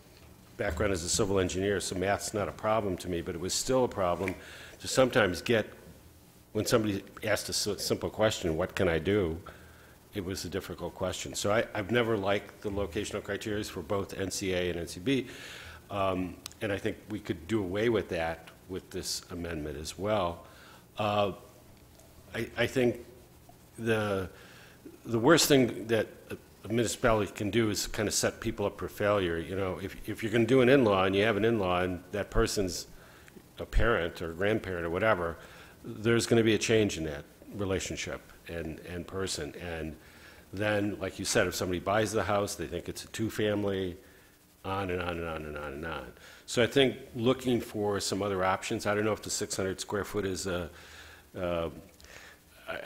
background as a civil engineer, so math's not a problem to me, but it was still a problem to sometimes get, when somebody asked a simple question, what can I do? It was a difficult question. So I've never liked the locational criteria for both NCA and NCB, and I think we could do away with that with this amendment as well. I think the worst thing that a municipality can do is kind of set people up for failure. You know, if you're going to do an in-law and you have an in-law and that person's a parent or grandparent or whatever, there's going to be a change in that relationship and person. And then, like you said, if somebody buys the house, they think it's a two-family, on and on and on and on and on. So I think looking for some other options, I don't know if the 600 square foot is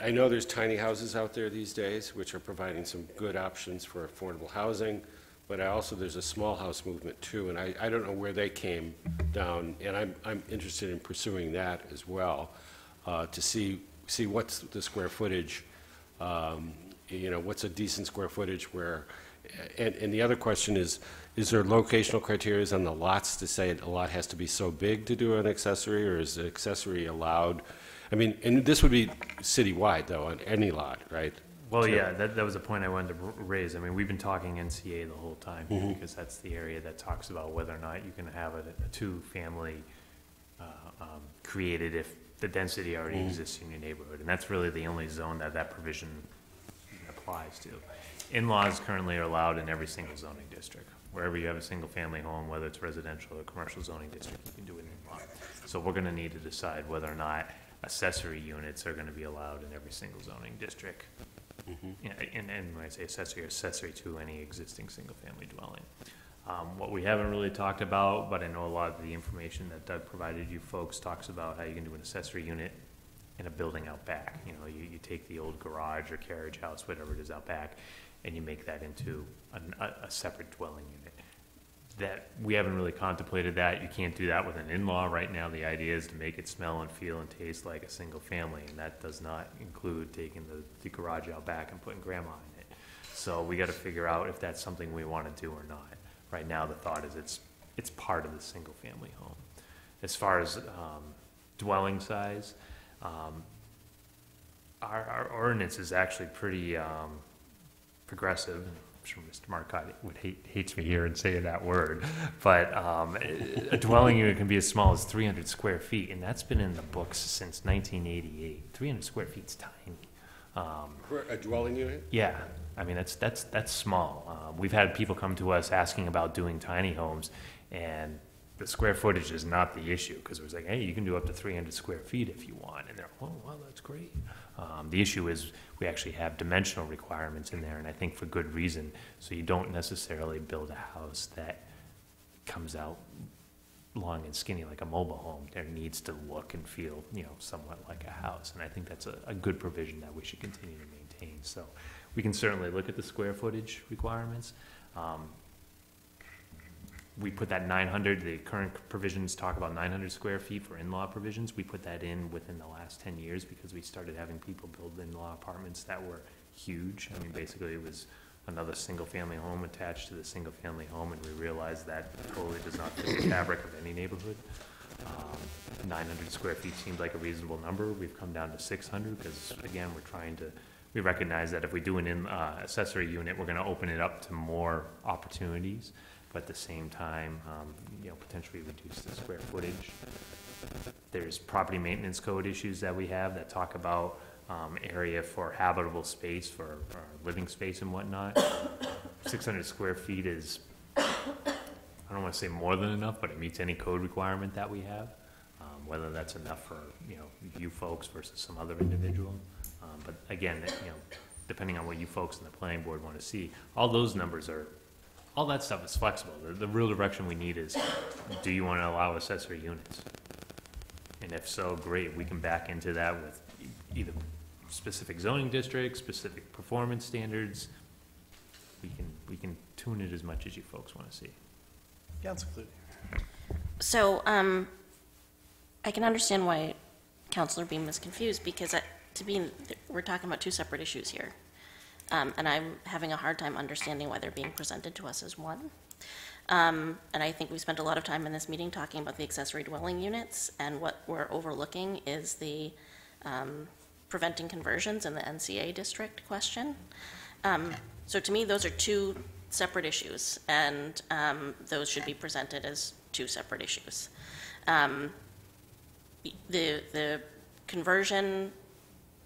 I know there's tiny houses out there these days, which are providing some good options for affordable housing, but there's a small house movement too, and I don't know where they came down, and I'm interested in pursuing that as well, to see what's the square footage, what's a decent square footage where, and the other question is there locational criteria on the lots to say a lot has to be so big to do an accessory, or is the accessory allowed? I mean, and this would be citywide, though, on any lot, right? Well, yeah, that was a point I wanted to raise. I mean, we've been talking NCA the whole time, because that's the area that talks about whether or not you can have a two-family created if the density already exists in your neighborhood. And that's really the only zone that provision applies to. In-laws currently are allowed in every single zoning district. Wherever you have a single-family home, whether it's residential or commercial zoning district, you can do it in-law. So we're going to need to decide whether or not accessory units are going to be allowed in every single zoning district. And when I say accessory to any existing single-family dwelling. What we haven't really talked about, but I know a lot of the information that Doug provided you folks talks about how you can do an accessory unit in a building out back. You know, you take the old garage or carriage house, whatever it is out back, and you make that into a separate dwelling unit. That we haven't really contemplated that. You can't do that with an in-law right now. The idea is to make it smell and feel and taste like a single family, and that does not include taking the garage out back and putting grandma in it. So we got to figure out if that's something we want to do or not. Right now, the thought is it's part of the single family home. As far as dwelling size, our ordinance is actually pretty progressive. I'm sure Mr. Marcotte hates me here and saying that word, but a dwelling unit can be as small as 300 square feet, and that's been in the books since 1988. 300 square feet's tiny. For a dwelling unit? Yeah, I mean that's small. We've had people come to us asking about doing tiny homes, and the square footage is not the issue, because it was like, hey, you can do up to 300 square feet if you want, and they're, oh, well, that's great. The issue is we actually have dimensional requirements in there, and I think for good reason, so you don't necessarily build a house that comes out long and skinny like a mobile home. There needs to look and feel, somewhat like a house, and I think that's a good provision that we should continue to maintain. So we can certainly look at the square footage requirements. We put that 900, the current provisions talk about 900 square feet for in-law provisions. We put that in within the last 10 years because we started having people build in-law apartments that were huge. I mean, basically it was another single-family home attached to the single-family home, and we realized that totally does not fit the fabric of any neighborhood. 900 square feet seemed like a reasonable number. We've come down to 600 because, again, we recognize that if we do an accessory unit, we're going to open it up to more opportunities, but at the same time, potentially reduce the square footage. There's property maintenance code issues that we have that talk about area for habitable space, for living space and whatnot. 600 square feet is, I don't want to say more than enough, but it meets any code requirement that we have. Whether that's enough for you folks versus some other individual. But again, depending on what you folks in the planning board want to see, all those numbers all that stuff is flexible. The real direction we need is, do you want to allow accessory units? And if so, great, we can back into that with either specific zoning districts, specific performance standards. We can tune it as much as you folks want to see. Council Clute. So, I can understand why Councilor Beam is confused, because to me, we're talking about two separate issues here. And I'm having a hard time understanding why they're being presented to us as one. And I think we spent a lot of time in this meeting talking about the accessory dwelling units, and what we're overlooking is the preventing conversions in the NCA district question. So to me, those are two separate issues, and those should be presented as two separate issues. The conversion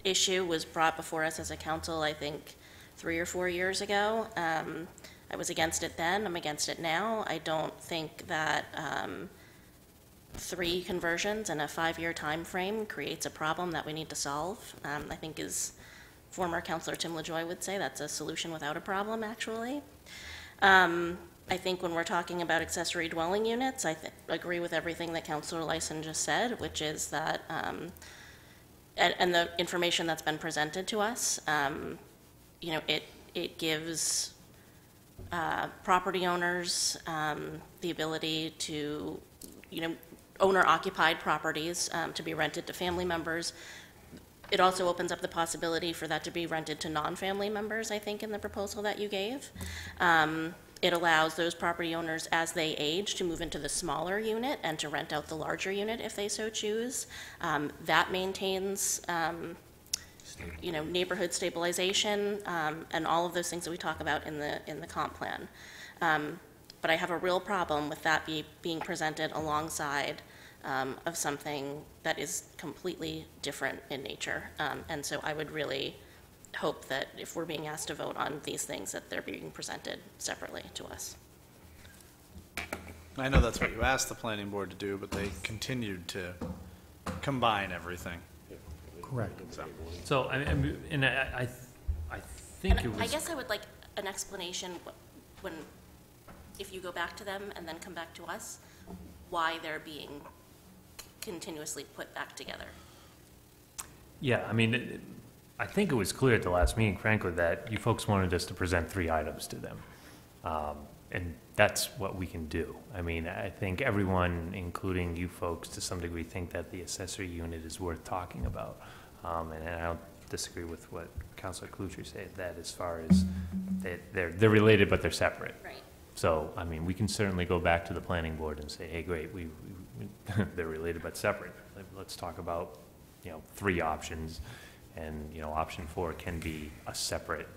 issue was brought before us as a council, I think, 3 or 4 years ago. I was against it then, I'm against it now. I don't think that 3 conversions in a 5-year time frame creates a problem that we need to solve. I think, as former Councilor Tim LaJoy would say, that's a solution without a problem, actually. I think when we're talking about accessory dwelling units, I agree with everything that Councilor Lyson just said, which is that, and the information that's been presented to us, you know, it gives property owners the ability to, you know, owner-occupied properties to be rented to family members. It also opens up the possibility for that to be rented to non-family members, I think, in the proposal that you gave. It allows those property owners, as they age, to move into the smaller unit and to rent out the larger unit if they so choose. That maintains, you know, neighborhood stabilization and all of those things that we talk about in the comp plan. But I have a real problem with that being presented alongside of something that is completely different in nature. And so I would really hope that if we're being asked to vote on these things, that they're being presented separately to us. I know that's what you asked the planning board to do, but they continued to combine everything. Correct. So, I think it was. I guess I would like an explanation when, if you go back to them and then come back to us, why they're being continuously put back together. Yeah, I mean, I think it was clear at the last meeting, frankly, that you folks wanted us to present 3 items to them. And that's what we can do. I mean, I think everyone, including you folks, to some degree, think that the accessory unit is worth talking about. And I don't disagree with what Councilor Clucher said, that as far as they're related, but they're separate. Right. So, I mean, we can certainly go back to the planning board and say, hey, great, we they're related but separate. Let's talk about, you know, 3 options. And, you know, option 4 can be a separate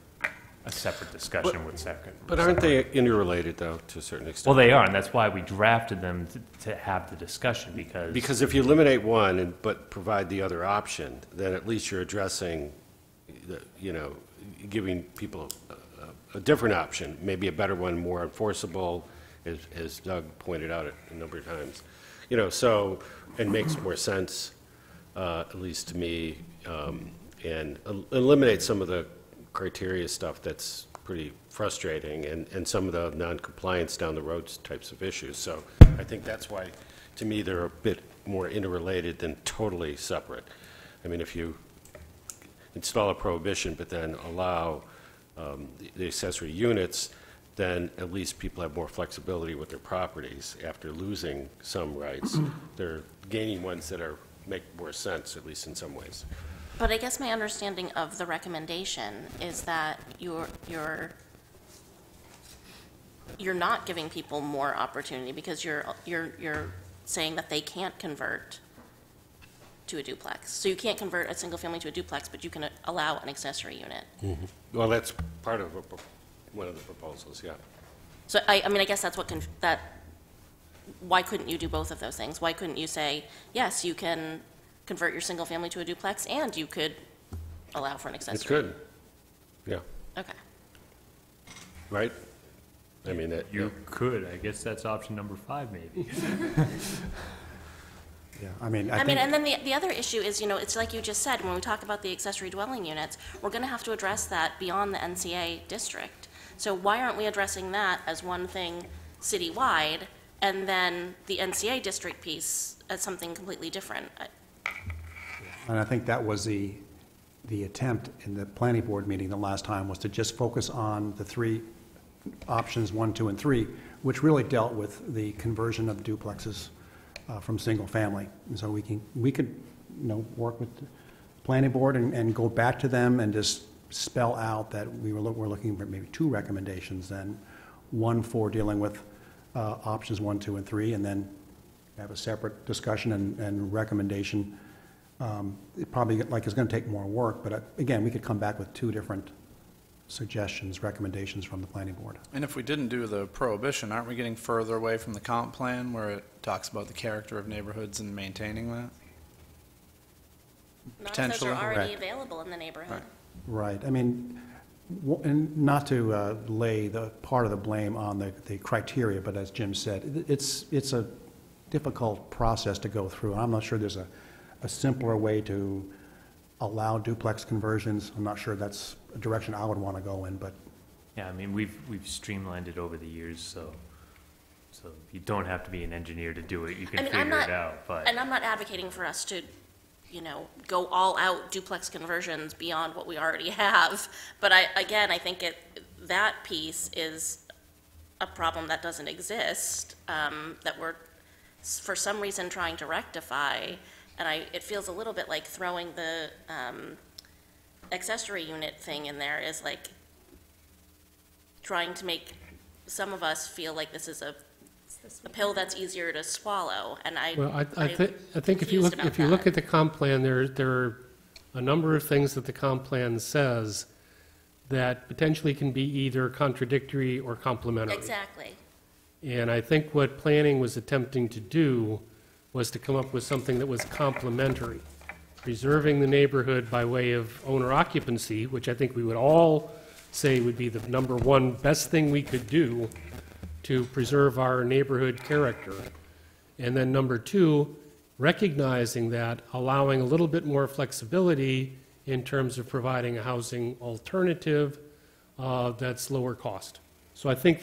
discussion with separate. But aren't they interrelated, though, to a certain extent? Well, they are, and that's why we drafted them to have the discussion, because... Because if you eliminate one but provide the other option, then at least you're addressing, you know, giving people a different option, maybe a better one, more enforceable, as Doug pointed out a number of times. You know, so it makes more sense, at least to me, and eliminate some of the criteria stuff that's pretty frustrating, and some of the non-compliance down the road types of issues. So I think that's why, to me, they're a bit more interrelated than totally separate. I mean, if you install a prohibition but then allow the accessory units, then at least people have more flexibility with their properties after losing some rights. They're gaining ones that make more sense, at least in some ways. But I guess my understanding of the recommendation is that you're not giving people more opportunity, because you're saying that they can't convert to a duplex. So you can't convert a single family to a duplex, but you can allow an accessory unit. Mm-hmm. Well, that's part of one of the proposals, yeah. So I mean, I guess that's why couldn't you do both of those things? Why couldn't you say, yes, you can convert your single family to a duplex, and you could allow for an accessory? It could, yeah. Okay. Right? I mean, you could. I guess that's option number 5, maybe. Yeah, I mean, I mean, and then the other issue is, you know, it's like you just said, when we talk about the accessory dwelling units, we're going to have to address that beyond the NCA district. So why aren't we addressing that as one thing citywide, and then the NCA district piece as something completely different? and I think that was the the attempt in the planning board meeting the last time was to just focus on the three options, 1, 2, and 3, which really dealt with the conversion of duplexes from single family. And so we could, you know, work with the planning board and go back to them and just spell out that we're looking for maybe 2 recommendations, then one for dealing with options 1, 2, and 3, and then have a separate discussion and recommendation. It probably it's going to take more work, but again, we could come back with 2 different suggestions, recommendations from the planning board. And if we didn't do the prohibition, aren't we getting further away from the comp plan where it talks about the character of neighborhoods and maintaining that? Not if those Potentially. are already Correct. available in the neighborhood. Right. I mean, and not to lay the part of the blame on the criteria, but as Jim said, it's a difficult process to go through. I'm not sure there's a simpler way to allow duplex conversions. I'm not sure that's a direction I would want to go in, but. Yeah, I mean, we've streamlined it over the years, so you don't have to be an engineer to do it. You can figure it out, but. And I'm not advocating for us to, you know, go all out duplex conversions beyond what we already have. But I think that piece is a problem that doesn't exist, that we're, for some reason, trying to rectify. And it feels a little bit like throwing the accessory unit thing in there is like trying to make some of us feel like this is a pill that's easier to swallow. And I think if you look at the comp plan, there are a number of things that the comp plan says that potentially can be either contradictory or complementary. Exactly. And I think what planning was attempting to do was to come up with something that was complementary, preserving the neighborhood by way of owner occupancy, which I think we would all say would be the number one best thing we could do to preserve our neighborhood character. And then number 2, recognizing that, allowing a little bit more flexibility in terms of providing a housing alternative that's lower cost. So I think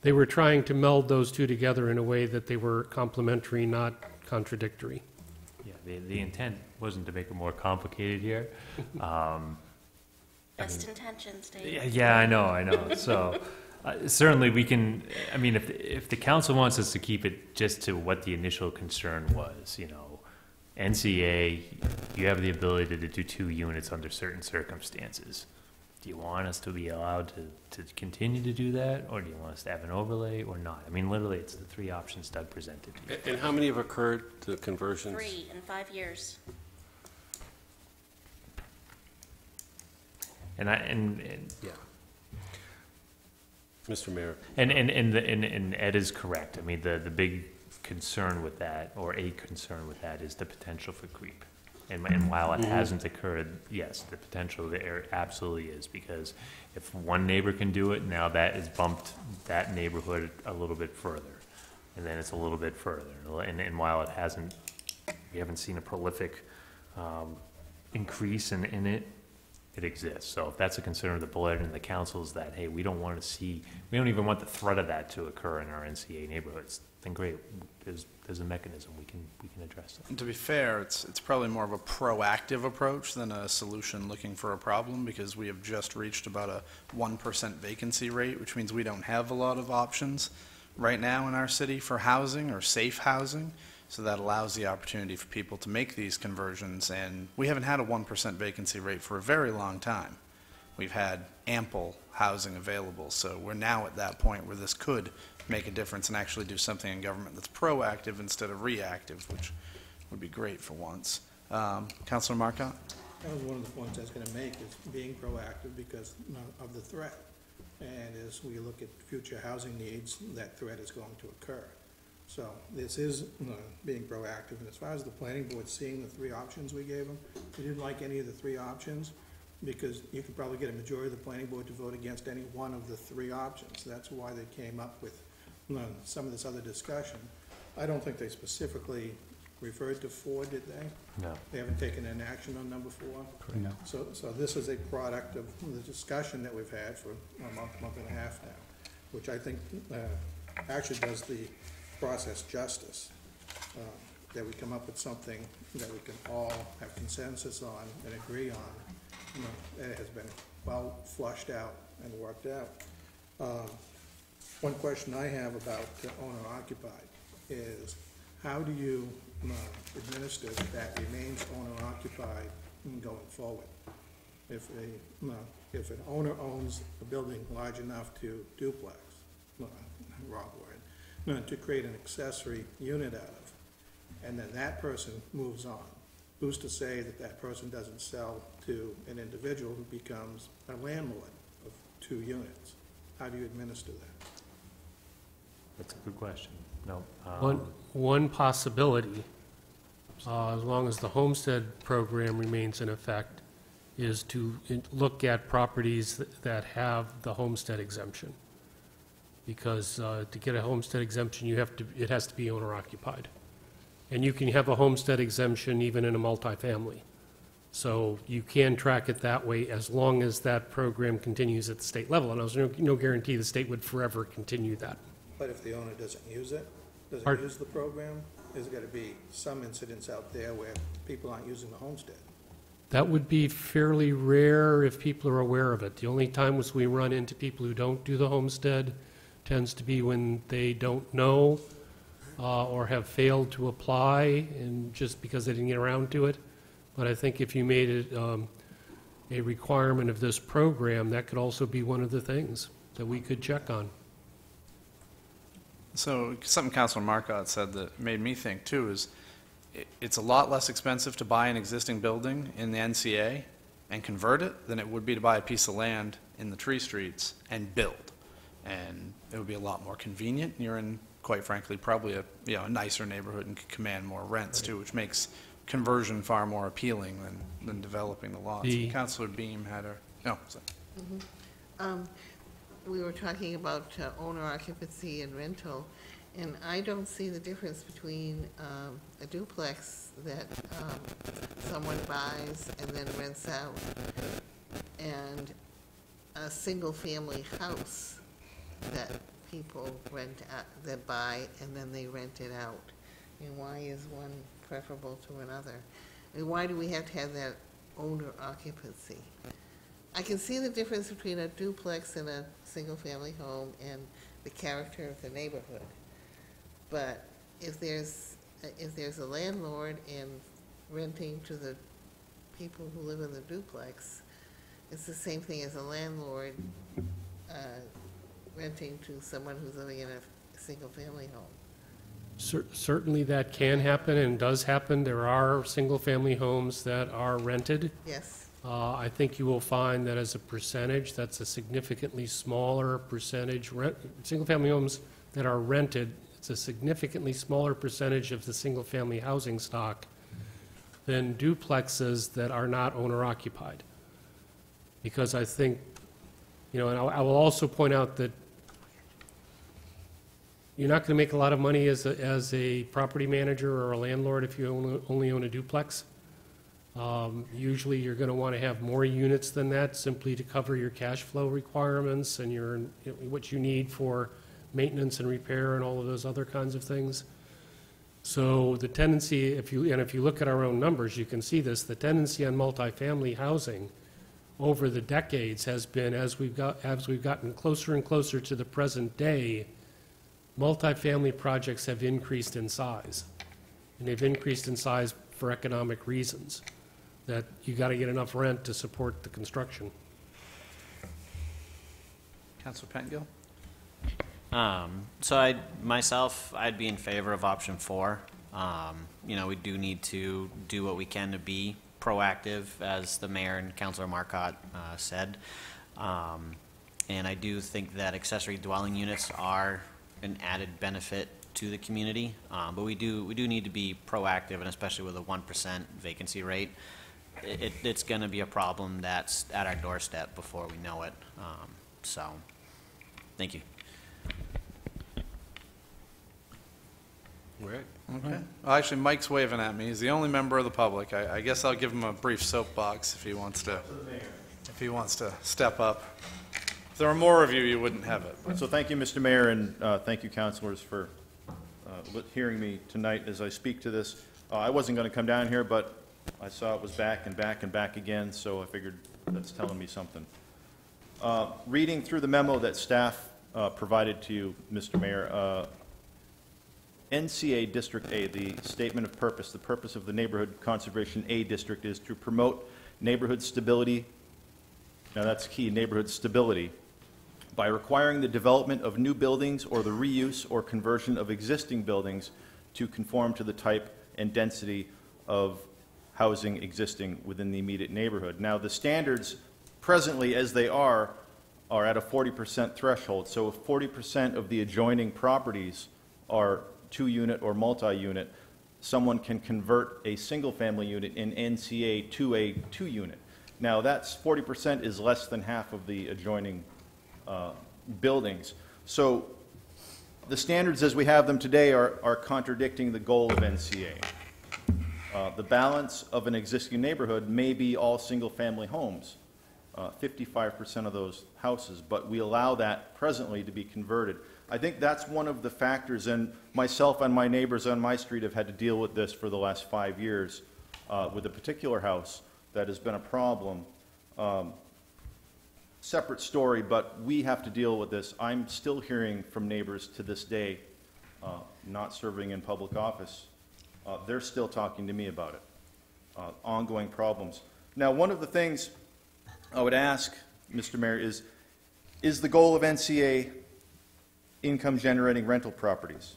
they were trying to meld those 2 together in a way that they were complementary, not contradictory. Yeah, the intent wasn't to make it more complicated here. Best intentions, Dave. Yeah, I know. So certainly we can, I mean, if the council wants us to keep it just to what the initial concern was, you know, NCA, you have the ability to do 2 units under certain circumstances. Do you want us to be allowed to continue to do that, or do you want us to have an overlay or not? I mean, literally, it's the 3 options Doug presented to you. And how many have occurred, the conversions? 3 in 5 years. And Yeah. Mr. Mayor. And Ed is correct. I mean, the big concern with that, or a concern with that, is the potential for creep. And while it hasn't occurred, yes, the potential there absolutely is, because if one neighbor can do it, now that has bumped that neighborhood a little bit further, and then it's a little bit further. And while it hasn't, we haven't seen a prolific increase in it, it exists. So if that's a concern of the board and the council, is that, hey, we don't even want the threat of that to occur in our NCA neighborhoods, then great, there's a mechanism we can address it. And to be fair, it's probably more of a proactive approach than a solution looking for a problem, because we have just reached about a 1% vacancy rate, which means we don't have a lot of options right now in our city for housing or safe housing. So that allows the opportunity for people to make these conversions, and we haven't had a 1% vacancy rate for a very long time. We've had ample housing available, so we're now at that point where this could make a difference and actually do something in government that's proactive instead of reactive, which would be great for once. Councilor Marcotte? That was one of the points I was going to make, is being proactive because of the threat. And as we look at future housing needs, that threat is going to occur. So this is being proactive. And as far as the planning board seeing the 3 options we gave them, they didn't like any of the 3 options, because you could probably get a majority of the planning board to vote against any one of the 3 options. That's why they came up with some of this other discussion. I don't think they specifically referred to 4, did they? No. They haven't taken an action on number 4? No. So this is a product of the discussion that we've had for a month and a half now, which I think actually does the process justice. that we come up with something that we can all have consensus on and agree on, you know, that has been well flushed out and worked out. One question I have about owner-occupied is, how do you administer that remains owner-occupied going forward? If an owner owns a building large enough to duplex, wrong word, to create an accessory unit out of, and then that person moves on, who's to say that that person doesn't sell to an individual who becomes a landlord of 2 units? How do you administer that? That's a good question. No. One possibility, as long as the homestead program remains in effect, is to look at properties that have the homestead exemption. Because to get a homestead exemption, it has to be owner occupied. And you can have a homestead exemption even in a multifamily. So you can track it that way as long as that program continues at the state level. And there's no guarantee the state would forever continue that. But if the owner doesn't use it, doesn't use the program, there's got to be some incidents out there where people aren't using the homestead. That would be fairly rare if people are aware of it. The only times we run into people who don't do the homestead tends to be when they don't know or have failed to apply, and just because they didn't get around to it. But I think if you made it a requirement of this program, that could also be one of the things that we could check on. So something Councilor Marcotte said that made me think too is it's a lot less expensive to buy an existing building in the NCA and convert it than it would be to buy a piece of land in the tree streets and build. And it would be a lot more convenient. You're in, quite frankly, probably a nicer neighborhood and can command more rents too, which makes conversion far more appealing than developing the lots. Councilor Beam had her, We were talking about owner occupancy and rental, and I don't see the difference between a duplex that someone buys and then rents out and a single-family house that people rent out, that buy and then they rent it out. And why is one preferable to another? And why do we have to have that owner occupancy? I can see the difference between a duplex and a single-family home and the character of the neighborhood. But if there's a landlord and renting to the people who live in the duplex, it's the same thing as a landlord renting to someone who's living in a single-family home. Certainly that can happen and does happen. There are single-family homes that are rented. Yes. I think you will find that as a percentage, that's a significantly smaller percentage. Single-family homes that are rented, it's a significantly smaller percentage of the single-family housing stock than duplexes that are not owner-occupied. Because I think, and I will also point out that you're not going to make a lot of money as a property manager or a landlord if you only own a duplex. Usually you're going to want to have more units than that simply to cover your cash flow requirements and what you need for maintenance and repair and all of those other kinds of things. So the tendency, if you look at our own numbers, you can see this, the tendency on multifamily housing over the decades has been, as we've gotten closer and closer to the present day, multifamily projects have increased in size. And they've increased in size for economic reasons, that you got to get enough rent to support the construction. Councilor Pentgill? So I'd be in favor of option 4. We do need to do what we can to be proactive, as the mayor and Councilor Marcotte said. And I do think that accessory dwelling units are an added benefit to the community, but we do need to be proactive, and especially with a 1% vacancy rate, it's going to be a problem that's at our doorstep before we know it. So, thank you. Great. Okay. Well, actually, Mike's waving at me. He's the only member of the public. I guess I'll give him a brief soapbox if he wants to step up. If there were more of you, you wouldn't have it. So thank you, Mr. Mayor, and thank you, councilors, for hearing me tonight as I speak to this. I wasn't going to come down here, but I saw it was back and back and back again, so I figured that's telling me something. Reading through the memo that staff provided to you, Mr. Mayor, NCA District A, the statement of purpose, the purpose of the Neighborhood Conservation A District is to promote neighborhood stability. Now that's key, neighborhood stability, by requiring the development of new buildings or the reuse or conversion of existing buildings to conform to the type and density of housing existing within the immediate neighborhood. Now the standards presently as they are at a 40% threshold. So if 40% of the adjoining properties are 2-unit or multi-unit, someone can convert a single-family unit in NCA to a 2-unit. Now that's 40% is less than half of the adjoining buildings. So the standards as we have them today are contradicting the goal of NCA. The balance of an existing neighborhood may be all single-family homes, 55% of those houses, but we allow that presently to be converted. I think that's one of the factors, and myself and my neighbors on my street have had to deal with this for the last 5 years with a particular house that has been a problem. Separate story, but we have to deal with this. I'm still hearing from neighbors to this day, not serving in public office. They're still talking to me about it. Ongoing problems. Now, one of the things I would ask, Mr. Mayor, is the goal of NCA income-generating rental properties?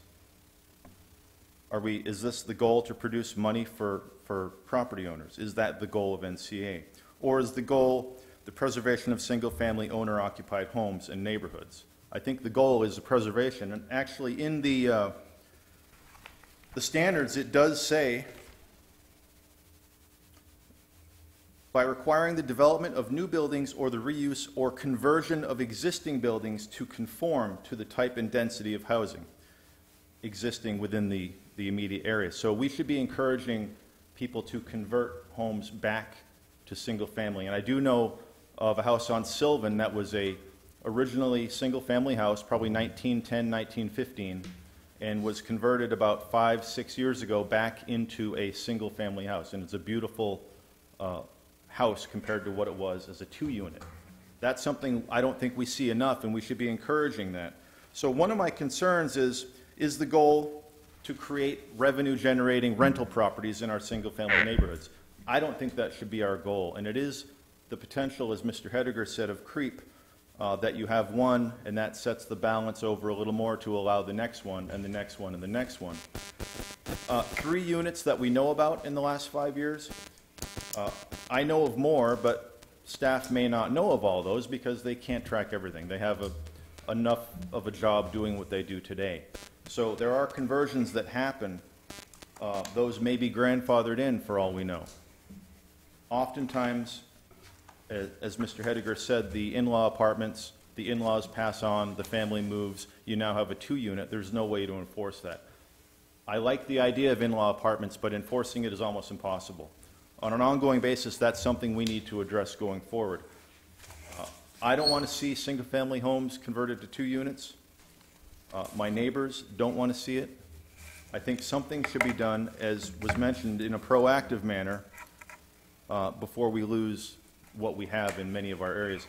Is this the goal to produce money for property owners? Is that the goal of NCA? Or is the goal the preservation of single-family owner-occupied homes and neighborhoods? I think the goal is the preservation. And actually, in the standards, it does say, by requiring the development of new buildings or the reuse or conversion of existing buildings to conform to the type and density of housing existing within the immediate area. So we should be encouraging people to convert homes back to single family. And I do know of a house on Sylvan that was a originally single family house, probably 1910, 1915, and was converted about 5-6 years ago back into a single family house. And it's a beautiful house compared to what it was as a 2-unit. That's something I don't think we see enough, and we should be encouraging that. So one of my concerns is the goal to create revenue-generating rental properties in our single-family neighborhoods. I don't think that should be our goal, and it is the potential, as Mr. Hediger said, of creep, that you have one, and that sets the balance over a little more to allow the next one, and the next one, and the next one. 3 units that we know about in the last 5 years, I know of more, but staff may not know of all those because they can't track everything. They have enough of a job doing what they do today. So there are conversions that happen. Those may be grandfathered in for all we know. Oftentimes, as Mr. Hediger said, the in-law apartments, the in-laws pass on, the family moves, you now have a 2-unit. There's no way to enforce that. I like the idea of in-law apartments, but enforcing it is almost impossible. On an ongoing basis, that's something we need to address going forward. I don't want to see single-family homes converted to 2 units. My neighbors don't want to see it. I think something should be done, as was mentioned, in a proactive manner before we lose what we have in many of our areas.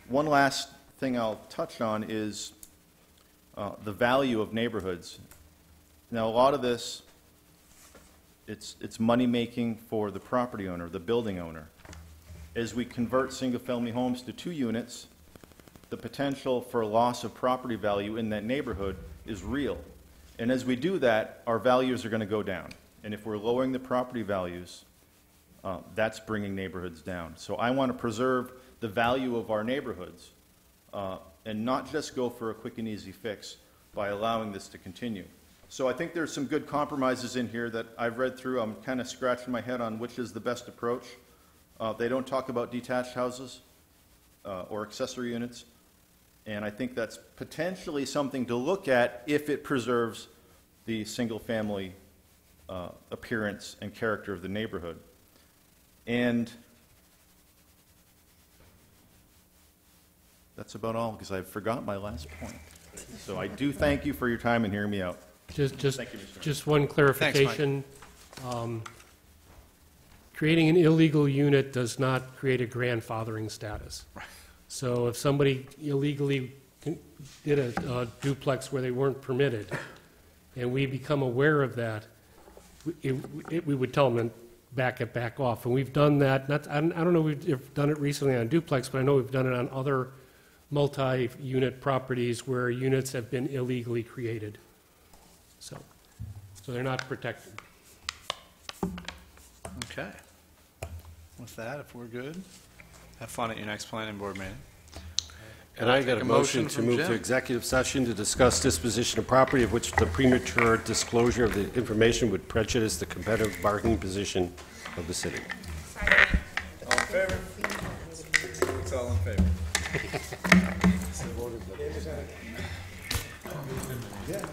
One last thing I'll touch on is the value of neighborhoods. Now, a lot of this, it's money-making for the property owner, the building owner. As we convert single-family homes to 2 units, the potential for loss of property value in that neighborhood is real. And as we do that, our values are going to go down. And if we're lowering the property values, that's bringing neighborhoods down. So I want to preserve the value of our neighborhoods and not just go for a quick and easy fix by allowing this to continue. So I think there's some good compromises in here that I've read through. I'm kind of scratching my head on which is the best approach. They don't talk about detached houses or accessory units. And I think that's potentially something to look at if it preserves the single-family appearance and character of the neighborhood. And that's about all, because I forgot my last point. So I do thank you for your time and hearing me out. Just one clarification. Creating an illegal unit does not create a grandfathering status. So if somebody illegally did a duplex where they weren't permitted, and we become aware of that, we would tell them to back off. And we've done that, I don't know if we've done it recently on duplex, but I know we've done it on other multi-unit properties where units have been illegally created. So they're not protected. Okay. With that, if we're good, have fun at your next planning board meeting. And I got Take a motion to from move Jim. to executive session to discuss disposition of property of which the premature disclosure of the information would prejudice the competitive bargaining position of the city. All in favor? It's all in favor. Yeah.